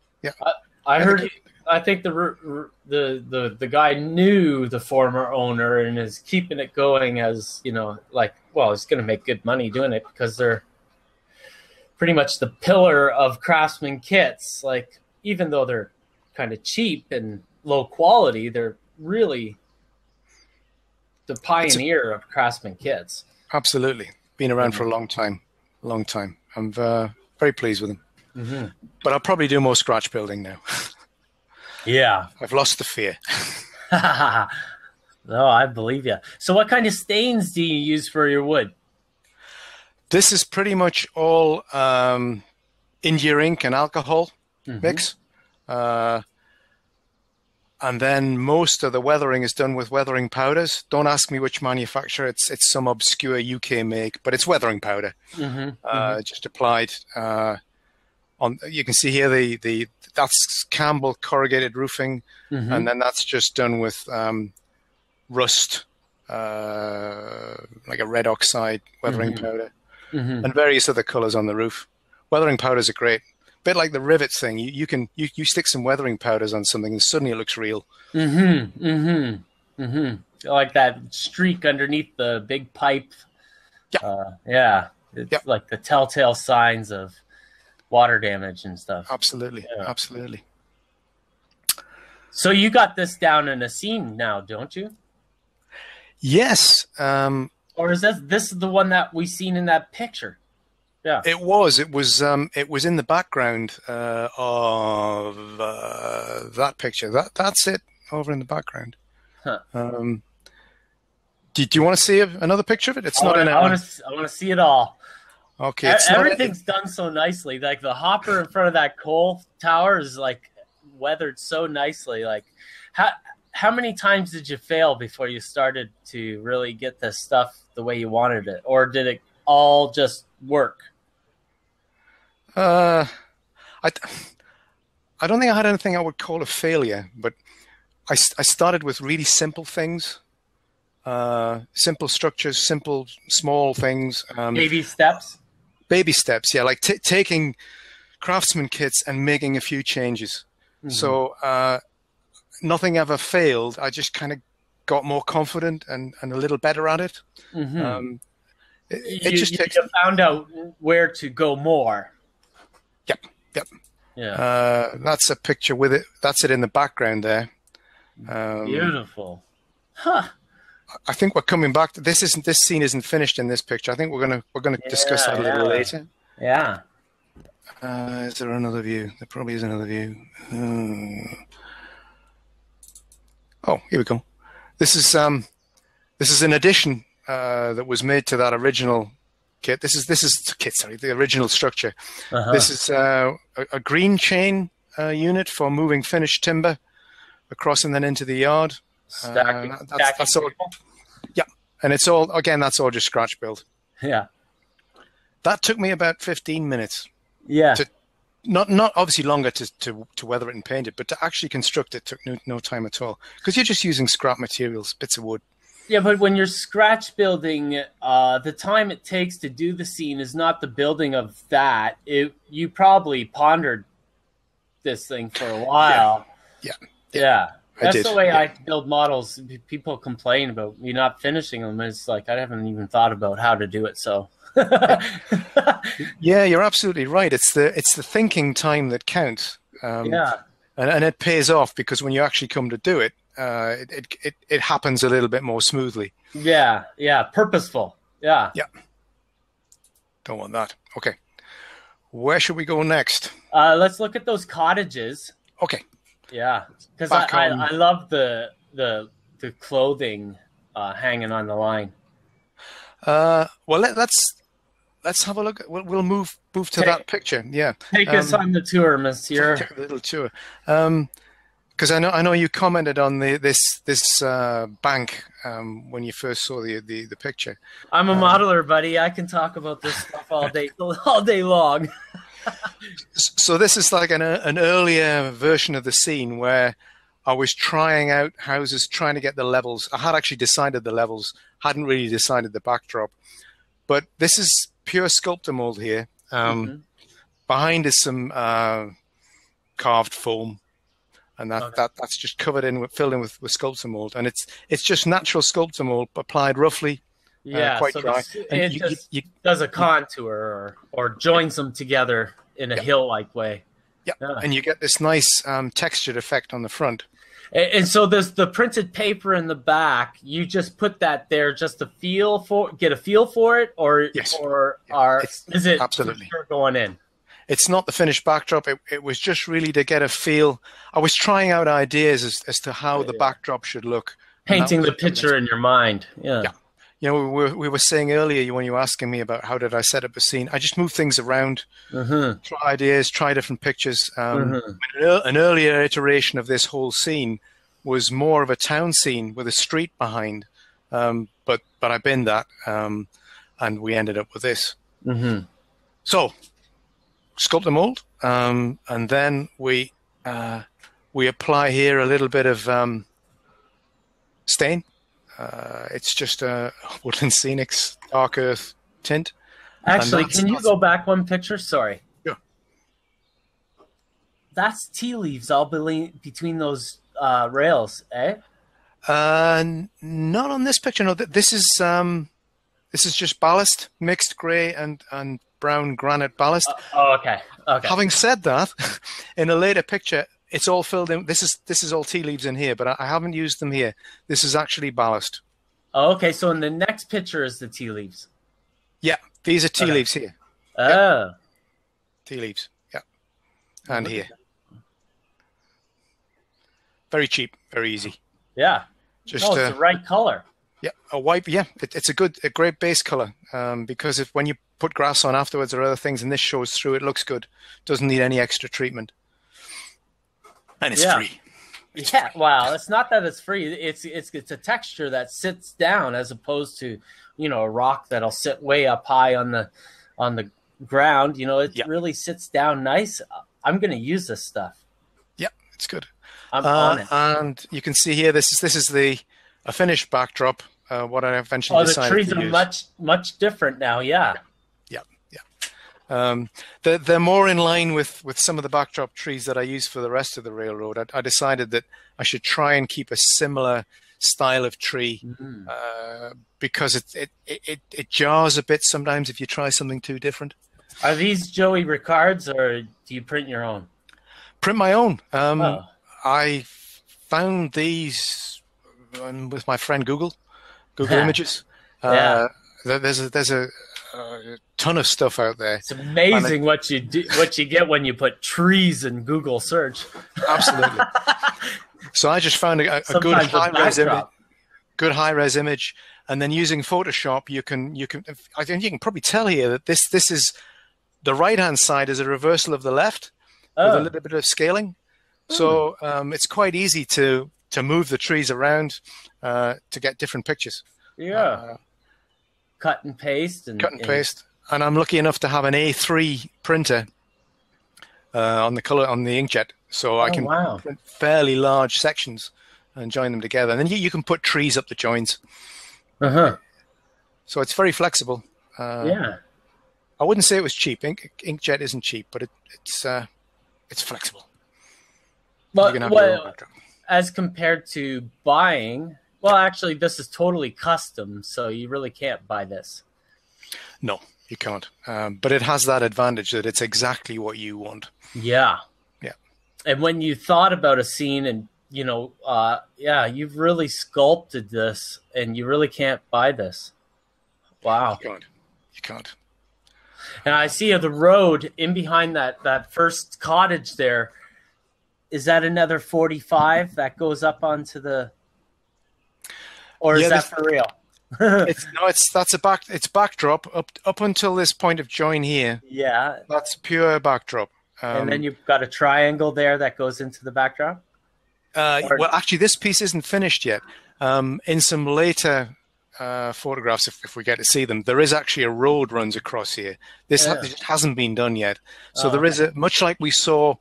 I heard. I think the guy knew the former owner and is keeping it going as, he's going to make good money doing it, because they're pretty much the pillar of Craftsman kits. Like, even though they're kind of cheap and low quality, they're really the pioneer of Craftsman kits. Absolutely. Been around for a long time. I'm very pleased with them. Mm-hmm. But I'll probably do more scratch building now. Yeah. I've lost the fear. No, I believe you. So what kind of stains do you use for your wood? This is pretty much all India ink and alcohol mix. And then most of the weathering is done with weathering powders. Don't ask me which manufacturer. It's some obscure UK make, but it's weathering powder. Just applied on. You can see here that's Campbell corrugated roofing, and then that's just done with rust, like a red oxide weathering powder, and various other colors on the roof. Weathering powders are great. Bit like the rivets thing. You stick some weathering powders on something and suddenly it looks real. Like that streak underneath the big pipe. Yeah. It's like the telltale signs of water damage and stuff. Absolutely. Absolutely. So you got this down in a scene now, don't you? Yes. Or is this the one that we seen in that picture? Yeah, it was in the background of that picture. That's it over in the background. Huh. Do you want to see another picture of it? I want to see it all. Okay, everything's done so nicely. Like the hopper in front of that coal tower is like weathered so nicely. Like how many times did you fail before you started to really get this stuff the way you wanted it, or did it all just work? I don't think I had anything I would call a failure, but I started with really simple things, simple structures, simple small things. Baby steps. Baby steps, yeah, like taking Craftsman kits and making a few changes. So nothing ever failed. I just kind of got more confident and a little better at it. You found out where to go more. Yep. Yeah. That's a picture with it. That's it in the background there. Beautiful. Huh. I think we're coming back to this. This scene isn't finished in this picture. I think we're gonna discuss that a little later. Yeah. Is there another view? There probably is another view. Oh, here we go. This is an addition that was made to that original kit. This is the original structure. This is a green chain unit for moving finished timber across and then into the yard. That's all. Yeah, and it's all, again, that's all just scratch build. Yeah. That took me about 15 minutes. Yeah. Not obviously longer to weather it and paint it, but to actually construct it took no time at all, because you're just using scrap materials, bits of wood. Yeah, but when you're scratch building, the time it takes to do the scene is not the building of that. You probably pondered this thing for a while. Yeah. That's the way I build models. People complain about me not finishing them. It's like I haven't even thought about how to do it. So, yeah, you're absolutely right. It's the thinking time that counts. And it pays off, because when you actually come to do it, it happens a little bit more smoothly. Yeah, purposeful. Yeah. Don't want that. Okay, where should we go next? Let's look at those cottages. Okay. Yeah, because I love the clothing hanging on the line. Well, let's have a look. We'll move to that picture. Yeah, take us on the tour, Monsieur. Take a little tour. Because I know you commented on this bank when you first saw the picture. I'm a modeler, buddy. I can talk about this stuff all day long. So this is like an earlier version of the scene where I was trying out houses, trying to get the levels. I had actually decided the levels, hadn't really decided the backdrop. But this is pure sculptor mold here. Behind is some carved foam, and that's just covered in, filled in with sculptor mold, and it's just natural sculptor mold applied roughly. Quite dry. It does a contour or joins them together in a hill-like way. Yeah, and you get this nice textured effect on the front. And so there's the printed paper in the back. You just put that there just to get a feel for it, or yes, is it absolutely going in? It's not the finished backdrop. It was just really to get a feel. I was trying out ideas as to how the backdrop should look. Painting the picture in your mind. Yeah. You know, we were saying earlier when you were asking me about how did I set up a scene, I just moved things around, try ideas, try different pictures. An earlier iteration of this whole scene was more of a town scene with a street behind, but I binned that, and we ended up with this. So, sculptor mold, and then we apply here a little bit of stain. It's just a Woodland Scenics Dark Earth tint. Actually, can you go back one picture? Sorry. Yeah. That's tea leaves all between those rails, eh? Not on this picture. No, this is just ballast, mixed grey and brown granite ballast. Okay. Having said that, in a later picture, it's all filled in. This is all tea leaves in here, but I haven't used them here. This is actually ballast. Oh, okay. So in the next picture is the tea leaves. Yeah, these are tea leaves here. Oh. Yep. Tea leaves. Yeah. And here. Very cheap, very easy. Yeah. Just it's the right color. Yeah, a white. Yeah, it's a great base color, because when you put grass on afterwards or other things, and this shows through, it looks good. Doesn't need any extra treatment. And it's free. It's free. Wow. It's not that it's free. It's a texture that sits down as opposed to, a rock that'll sit way up high on the ground. It really sits down nice. I'm going to use this stuff. Yeah, it's good. I'm on it. And you can see here, this is a finished backdrop. What I eventually decided to use. The trees are much different now. Yeah. They're more in line with some of the backdrop trees that I use for the rest of the railroad. I decided that I should try and keep a similar style of tree, because it jars a bit sometimes if you try something too different. Are these Joey Ricards, or do you print your own? Print my own. I found these with my friend Google Images. There's a ton of stuff out there. It's amazing what you get when you put trees in Google search. Absolutely. So I just found a good high-res image, and then using Photoshop, you can I think you can probably tell here that this is the right-hand side is a reversal of the left with a little bit of scaling. So it's quite easy to move the trees around to get different pictures. Yeah. Cut and paste. Paste. And I'm lucky enough to have an A3 printer on the inkjet, so I can print fairly large sections and join them together. And then you can put trees up the joins. So it's very flexible. Yeah. I wouldn't say it was cheap. Inkjet isn't cheap, but it's flexible. Well, as compared to buying, well, actually, this is totally custom, so you really can't buy this. No, you can't. But it has that advantage that it's exactly what you want. Yeah. Yeah. And when you thought about a scene and, you've really sculpted this, and you really can't buy this. Wow. You can't. And I see the road in behind that first cottage there. Is that another 45 that goes up onto the... Or is that for real? It's backdrop up until this point of join here. Yeah. That's pure backdrop. And then you've got a triangle there that goes into the backdrop? Well, actually, this piece isn't finished yet. In some later photographs, if we get to see them, there is actually a road runs across here. This hasn't been done yet. So there is much like we saw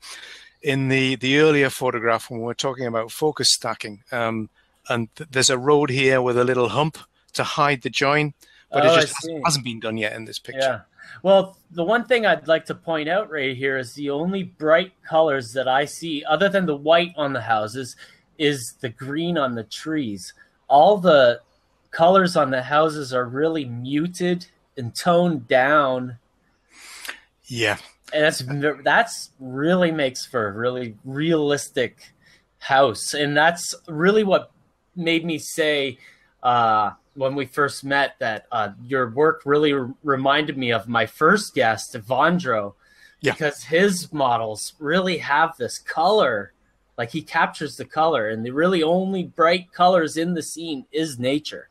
in the earlier photograph when we were talking about focus stacking. And there's a road here with a little hump to hide the join, but it just hasn't been done yet in this picture. Yeah. Well, the one thing I'd like to point out right here is the only bright colors that I see, other than the white on the houses, is the green on the trees. All the colors on the houses are really muted and toned down. Yeah. And that's really makes for a really realistic house. And that's really what made me say when we first met that your work really reminded me of my first guest, Evandro, because his models really have this color. Like he captures the color, and the really only bright colors in the scene is nature.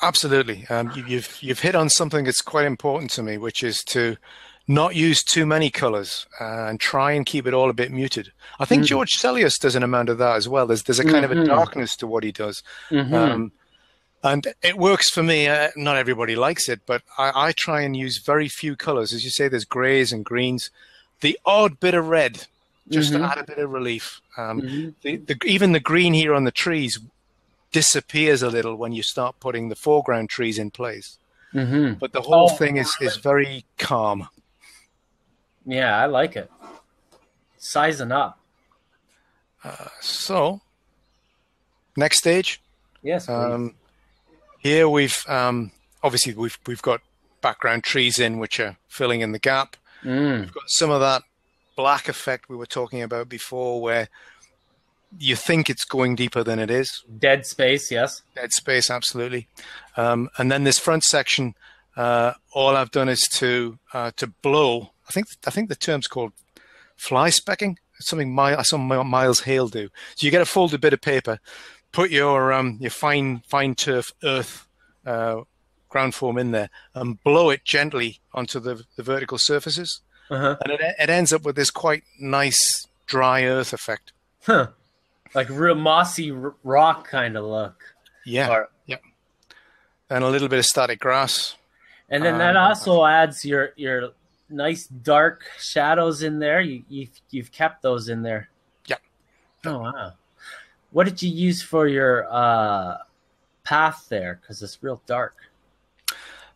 Absolutely. You've hit on something that's quite important to me, which is to not use too many colors and try and keep it all a bit muted. I think George Sellius does an amount of that as well. There's a kind of a darkness to what he does. And it works for me. Not everybody likes it, but I try and use very few colors. As you say, there's grays and greens, the odd bit of red, just to add a bit of relief. Even the green here on the trees disappears a little when you start putting the foreground trees in place. But the whole thing is very calm. Yeah, I like it. Sizing up. So, next stage. Yes. Here we've obviously we've got background trees in which are filling in the gap. We've got some of that black effect we were talking about before, where you think it's going deeper than it is. Dead space, yes. Dead space, absolutely. And then this front section, all I've done is to blow. I think the term's called fly specking. It's something I saw Miles Hale do. So you get a folded bit of paper, put your fine turf earth ground form in there, and blow it gently onto the vertical surfaces, and it ends up with this quite nice dry earth effect. Like real mossy rock kind of look. Yeah. And a little bit of static grass. And then that also adds your nice dark shadows in there. You've kept those in there. Yeah. Oh wow. What did you use for your path there? Because it's real dark.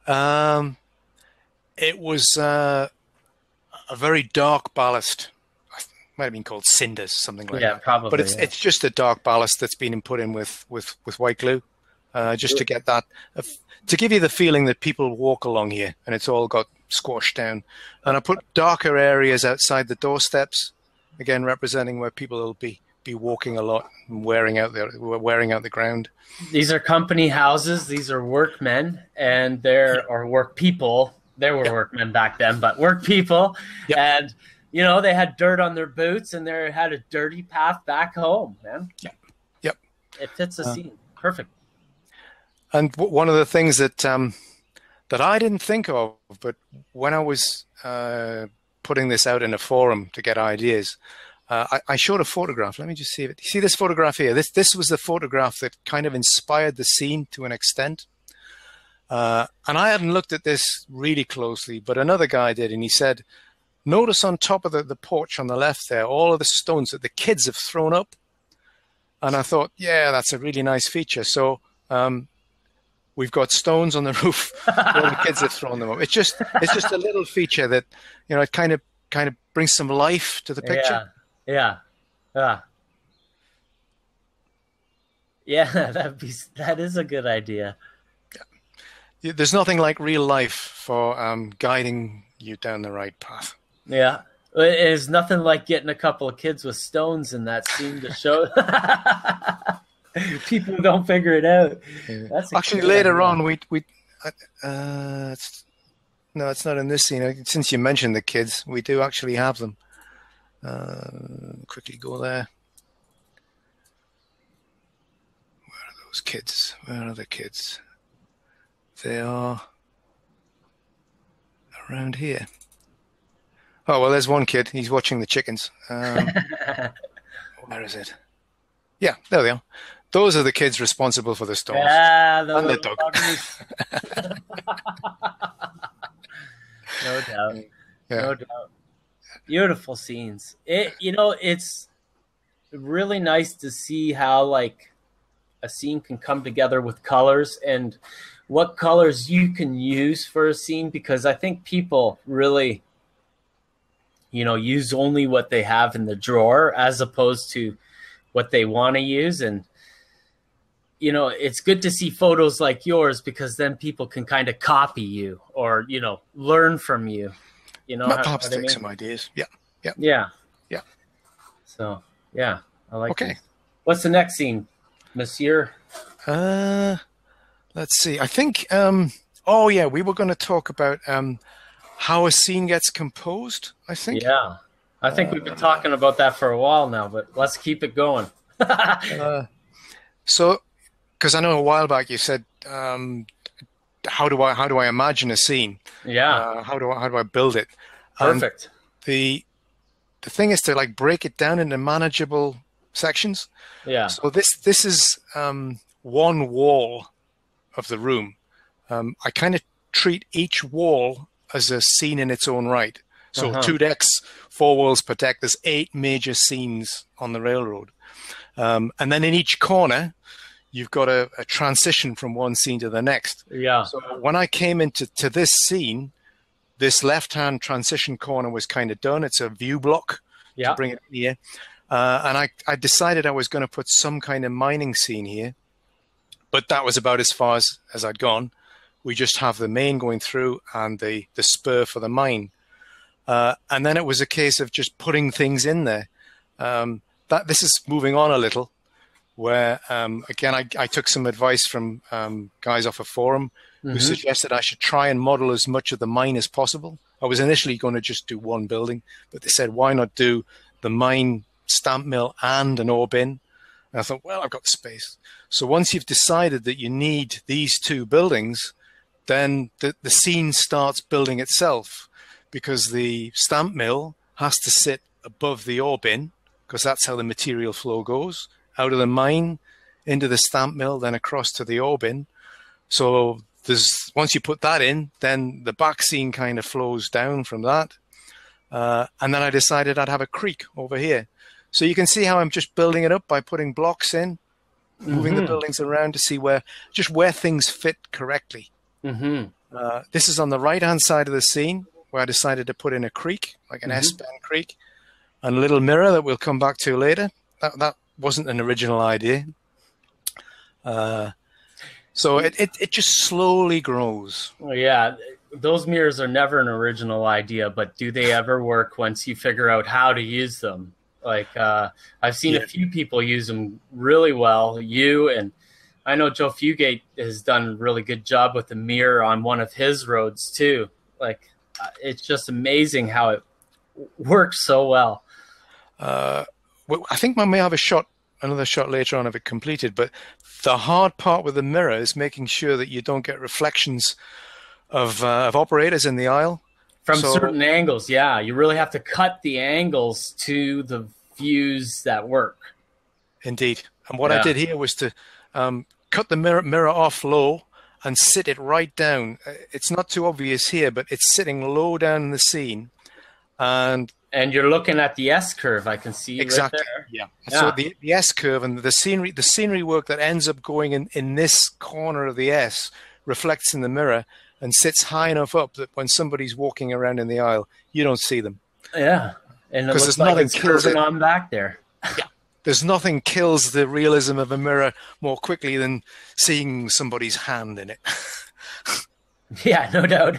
It was a very dark ballast. Might have been called cinders, something like that. Yeah, probably. But it's just a dark ballast that's been put in with white glue, just to get that, to give you the feeling that people walk along here and it's all got squashed down. And I put darker areas outside the doorsteps, again representing where people will be be walking a lot and wearing out the ground. These are company houses. These are workmen, and or work people. There were workmen back then, but work people. Yep. And, you know, they had dirt on their boots and they had a dirty path back home, man. Yep. It fits the scene. Perfect. And one of the things that that I didn't think of, but when I was putting this out in a forum to get ideas, I showed a photograph. Let me just see it. You see this photograph here? This was the photograph that kind of inspired the scene to an extent. And I hadn't looked at this really closely, but another guy did, and he said, notice on top of the porch on the left there, all of the stones that the kids have thrown up. And I thought, yeah, that's a really nice feature. So we've got stones on the roof where the kids have thrown them up. It's just a little feature that, you know, it kind of brings some life to the picture. Yeah. That is a good idea. Yeah. There's nothing like real life for guiding you down the right path. Yeah. There's nothing like getting a couple of kids with stones in that scene to show people who don't figure it out. That's actually later on no, it's not in this scene. Since you mentioned the kids, we do actually have them. Quickly go there. Where are those kids? Where are the kids? They are around here. Oh, well, there's one kid. He's watching the chickens. Where is it? Yeah, there they are. Those are the kids responsible for the stones. Yeah, and the dog. No doubt. Yeah. No doubt. Beautiful scenes. It's really nice to see how like a scene can come together with colors and what colors you can use for a scene, because I think people really, use only what they have in the drawer as opposed to what they want to use. And, it's good to see photos like yours because then people can kind of copy you or, learn from you. Perhaps take some ideas. Yeah. So, yeah, I like Okay. it. What's the next scene, Monsieur? Let's see. I think, we were going to talk about how a scene gets composed, I think. Yeah. I think we've been talking about that for a while now, but let's keep it going. So, because I know a while back you said, how do I imagine a scene? Yeah. How do I build it? Perfect. The thing is to like break it down into manageable sections. Yeah. So this is one wall of the room. I kind of treat each wall as a scene in its own right. So 2 decks, 4 walls per deck. There's 8 major scenes on the railroad. And then in each corner, you've got a transition from one scene to the next. Yeah. So when I came into this scene, this left-hand transition corner was kind of done. It's a view block to bring it in here. And I decided I was going to put some kind of mining scene here. But that was about as far as I'd gone. We just have the main going through and the spur for the mine. And then it was a case of just putting things in there. This is moving on a little, where, again, I took some advice from guys off a forum who suggested I should try and model as much of the mine as possible. I was initially going to just do one building, but they said, why not do the mine, stamp mill, and an ore bin? And I thought, well, I've got space. So once you've decided that you need these 2 buildings, then the scene starts building itself, because the stamp mill has to sit above the ore bin, because that's how the material flow goes, out of the mine into the stamp mill, then across to the ore bin. So once you put that in, then the back scene kind of flows down from that. And then I decided I'd have a creek over here. So you can see how I'm just building it up by putting blocks in, moving the buildings around to see where things fit correctly. This is on the right-hand side of the scene, where I decided to put in a creek, like an S-bend creek, and a little mirror that we'll come back to later. That wasn't an original idea. So it just slowly grows. Well, yeah, those mirrors are never an original idea, but do they ever work once you figure out how to use them? Like I've seen a few people use them really well. You and I know Joe Fugate has done a really good job with the mirror on one of his roads too. Like it's just amazing how it works so well. Well, I think I may have another shot later on of it completed, but the hard part with the mirror is making sure that you don't get reflections of operators in the aisle. From certain angles, yeah. You really have to cut the angles to the views that work. Indeed. And what I did here was to cut the mirror off low and sit it right down. It's not too obvious here, but it's sitting low down in the scene. And you're looking at the S-curve, I can see exactly. Right there. Yeah. So the S-curve and the scenery work that ends up going in this corner of the S reflects in the mirror and sits high enough up that when somebody's walking around in the aisle, you don't see them. Yeah. And it looks like it's curving on back there. Yeah. There's nothing kills the realism of a mirror more quickly than seeing somebody's hand in it. Yeah, no doubt.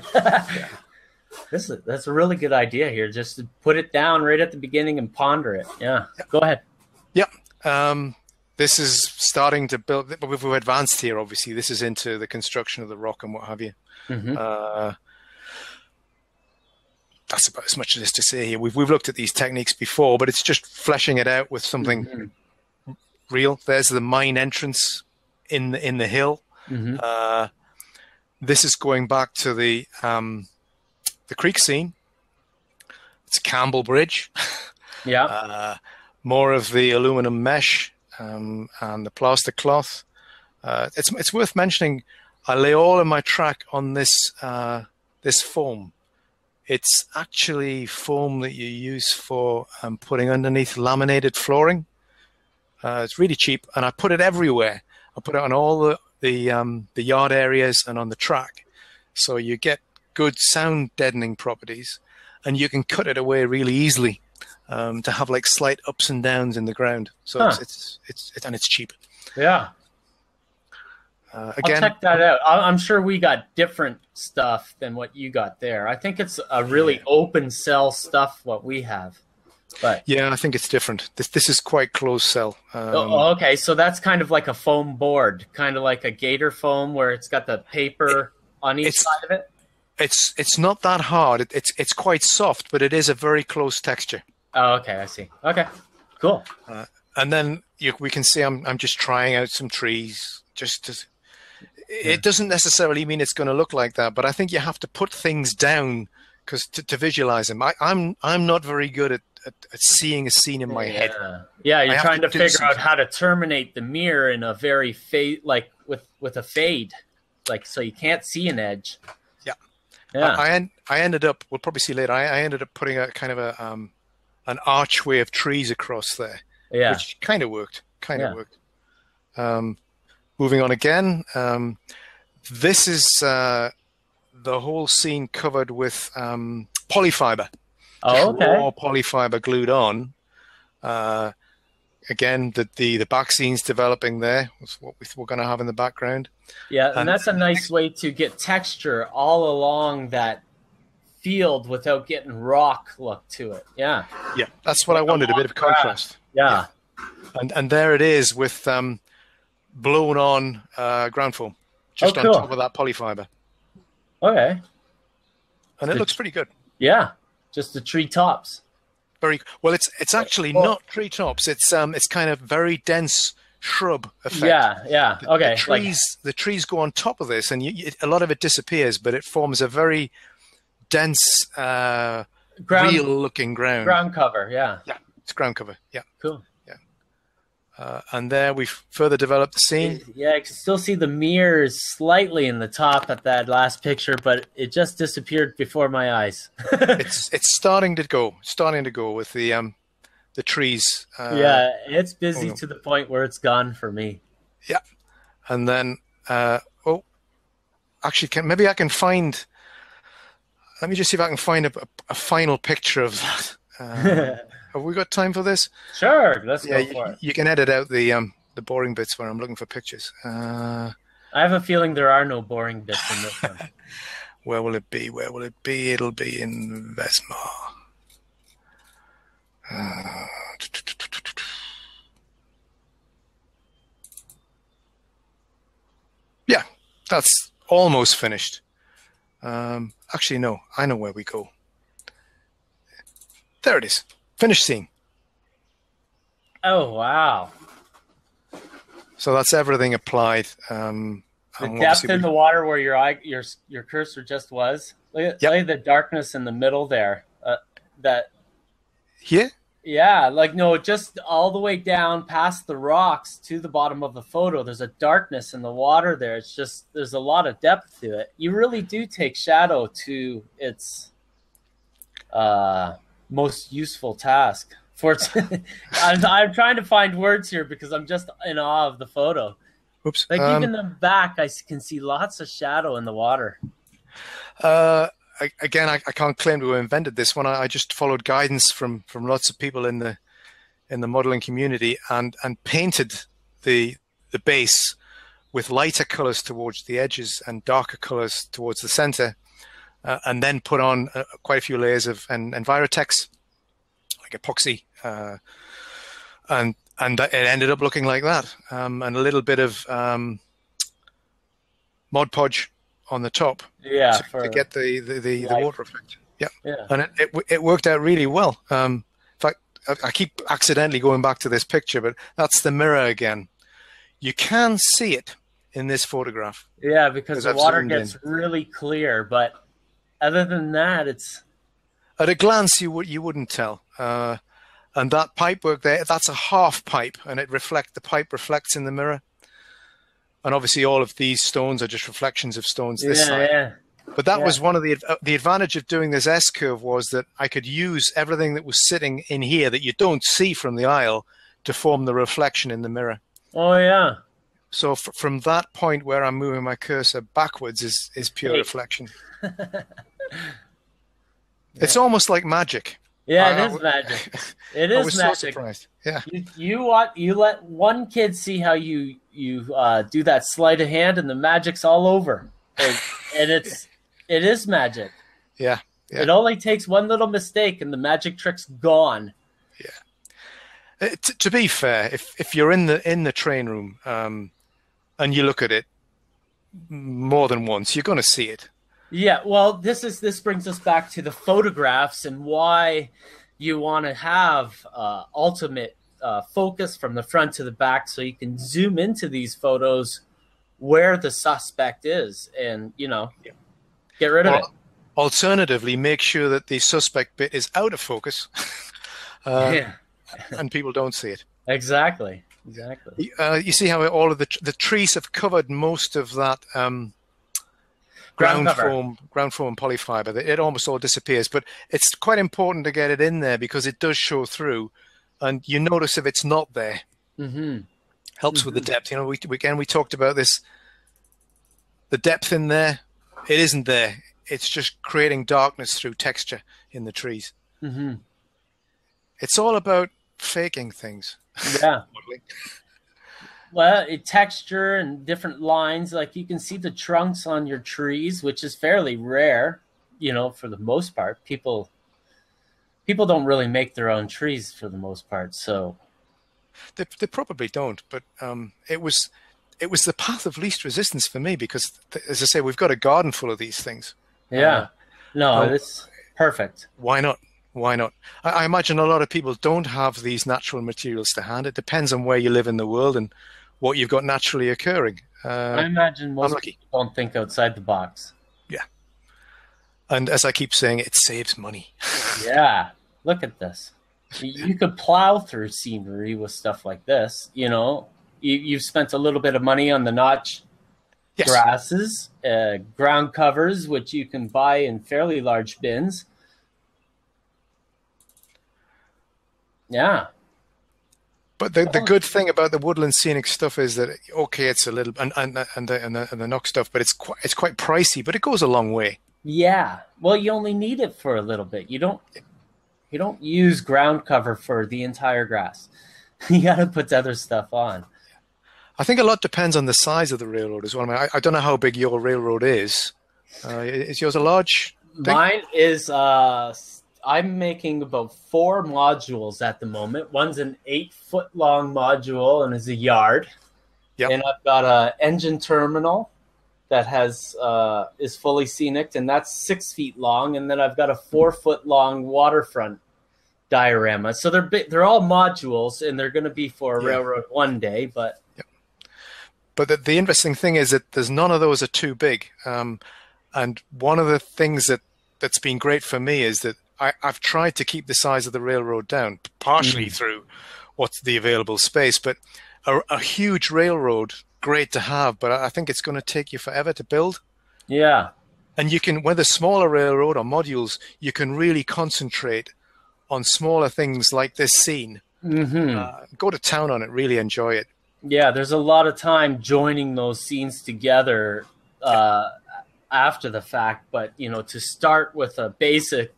That's a really good idea here. Just to put it down right at the beginning and ponder it. Yeah. Go ahead. Yeah. This is starting to build. We've advanced here, obviously. This is into the construction of the rock and what have you. Mm-hmm. That's about as much as there is to say here. We've looked at these techniques before, but it's just fleshing it out with something real. There's the mine entrance in the hill. Mm-hmm. This is going back to the creek scene. It's Campbell Bridge. Yeah. More of the aluminum mesh and the plaster cloth. It's worth mentioning. I lay all of my track on this foam. It's actually foam that you use for putting underneath laminated flooring. It's really cheap, and I put it everywhere. I put it on all the yard areas and on the track, so you get good sound deadening properties, and you can cut it away really easily to have like slight ups and downs in the ground. So it's cheap. Yeah. Again, I'll check that out. I'm sure we got different stuff than what you got there. I think it's a really open cell stuff what we have. But yeah, I think it's different. This is quite closed cell. Okay, so that's kind of like a foam board, kind of like a gator foam where it's got the paper on each side of it. It's not that hard. It's quite soft, but it is a very close texture. Oh, okay, I see. Okay, cool. And then we can see I'm just trying out some trees. It doesn't necessarily mean it's going to look like that, but I think you have to put things down because to visualize them. I'm not very good at seeing a scene in my head. Yeah, you're trying to figure out how to terminate the mirror in a very like with a fade, like so you can't see an edge. Yeah. I ended up. We'll probably see later. I ended up putting a kind of an archway of trees across there. Yeah. Which kind of worked. Moving on again. This is the whole scene covered with polyfiber. Oh, okay. Raw polyfiber glued on. Again, the back scene's developing there. That's what we're going to have in the background. Yeah, and that's a nice way to get texture all along that field without getting rock look to it. Yeah. Yeah, that's what I wanted, a bit of contrast. Yeah. And there it is with blown on ground foam just on top of that polyfiber. Okay. And it looks pretty good. Yeah, just the tree tops. Very well. It's actually not tree tops. It's kind of very dense shrub effect. Yeah. Okay. The trees go on top of this, and a lot of it disappears, but it forms a very dense, real-looking ground. Ground cover. Yeah. Yeah, it's ground cover. Yeah. Cool. And there we've further developed the scene. Yeah, I can still see the mirrors slightly in the top at that last picture, but it just disappeared before my eyes. It's starting to go with the trees. Yeah, it's busy to the point where it's gone for me. Yeah, and then actually, maybe I can find. Let me just see if I can find a final picture of that. Have we got time for this? Sure, let's go for it. You can edit out the boring bits where I'm looking for pictures. I have a feeling there are no boring bits in this one. Where will it be? It'll be in Vesmar. that's almost finished. Actually, no, I know where we go. There it is. Finished scene. Oh, wow. So that's everything applied. The depth in the water where your cursor just was. Look at the darkness in the middle there. Here? Yeah, like no, just all the way down past the rocks to the bottom of the photo. There's a darkness in the water there. It's just there's a lot of depth to it. You really do take shadow to its most useful task. I'm trying to find words here because I'm just in awe of the photo. Oops. Like even the back, I can see lots of shadow in the water. Again, I can't claim to have invented this one. I just followed guidance from lots of people in the modeling community and painted the base with lighter colors towards the edges and darker colors towards the center, and then put on quite a few layers of Envirotex, like epoxy, and it ended up looking like that, and a little bit of Mod Podge on the top, to get the water effect. Yeah, and it worked out really well. In fact, I keep accidentally going back to this picture, but that's the mirror again. You can see it in this photograph. Yeah, because the water gets really clear, but other than that, it's at a glance you wouldn't tell. And that pipe work there, that's a half pipe, and the pipe reflects in the mirror. And obviously, all of these stones are just reflections of stones this side. Yeah. But that was one of the advantage of doing this S-curve was that I could use everything that was sitting in here that you don't see from the aisle to form the reflection in the mirror. Oh yeah. So from that point where I'm moving my cursor backwards is pure reflection. It's almost like magic. Yeah, it is magic. It is magic. I was so surprised. Yeah. You let one kid see how you do that sleight of hand, and the magic's all over. And it is magic. Yeah. It only takes one little mistake, and the magic trick's gone. Yeah. To be fair, if you're in the train room and you look at it more than once, you're going to see it. Yeah, well, this brings us back to the photographs and why you want to have ultimate focus from the front to the back, so you can zoom into these photos where the suspect is, and get rid of it. Alternatively, make sure that the suspect bit is out of focus, and people don't see it. Exactly. You see how all of the trees have covered most of that. Ground foam polyfiber. It almost all disappears, but it's quite important to get it in there because it does show through, and you notice if it's not there. Mm-hmm. Helps with the depth. We talked about this. The depth in there, it isn't there. It's just creating darkness through texture in the trees. Mm-hmm. It's all about faking things. Yeah. Well, texture and different lines, like you can see the trunks on your trees, which is fairly rare, for the most part. People don't really make their own trees for the most part, so they probably don't. But it was the path of least resistance for me because, as I say, we've got a garden full of these things. Yeah, it's perfect. Why not? Why not? I imagine a lot of people don't have these natural materials to hand. It depends on where you live in the world and what you've got naturally occurring. I imagine most people don't think outside the box. Yeah. And as I keep saying, it saves money. Yeah. Look at this. You could plow through scenery with stuff like this. You've spent a little bit of money on the notch grasses, ground covers, which you can buy in fairly large bins. Yeah. But the good thing about the woodland scenic stuff is that it's a little and the Nock stuff, but it's quite pricey, but it goes a long way. Yeah. Well, you only need it for a little bit. You don't use ground cover for the entire grass. You got to put other stuff on. I think a lot depends on the size of the railroad as well. I mean, I don't know how big your railroad is. Is yours a large thing? Mine is. I'm making about 4 modules at the moment. One's an 8-foot long module and is a yard. Yep. And I've got an engine terminal that has is fully scenic, and that's 6 feet long. And then I've got a 4-foot long waterfront diorama. So they're all modules, and they're going to be for a railroad one day. But the interesting thing is that there's none of those are too big. And one of the things that's been great for me is that I've tried to keep the size of the railroad down, partially through what's the available space. But a huge railroad, great to have, but I think it's going to take you forever to build. Yeah. And you can, with a smaller railroad or modules, you can really concentrate on smaller things like this scene. Go to town on it, really enjoy it. Yeah, there's a lot of time joining those scenes together after the fact, but to start with a basic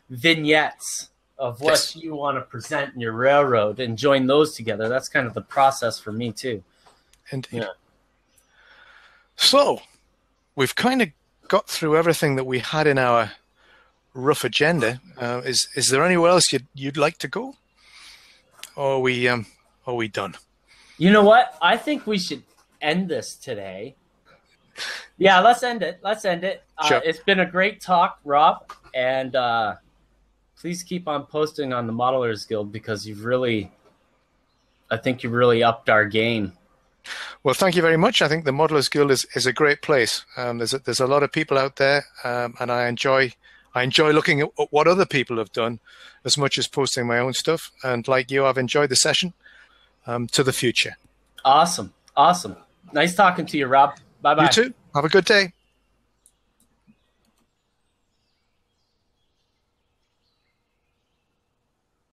vignettes of what you want to present in your railroad and join those together. That's kind of the process for me too. Indeed. Yeah. So we've kind of got through everything that we had in our rough agenda. Is there anywhere else you'd like to go? Or are we done? You know what? I think we should end this today. Yeah, let's end it. Sure. It's been a great talk, Rob, and please keep on posting on the Modelers Guild, because I think you've really upped our game. Well, thank you very much. I think the Modelers Guild is a great place. There's a lot of people out there, and I enjoy looking at what other people have done as much as posting my own stuff. And like you, I've enjoyed the session. To the future. Awesome. Nice talking to you, Rob. Bye-bye. You too. Have a good day.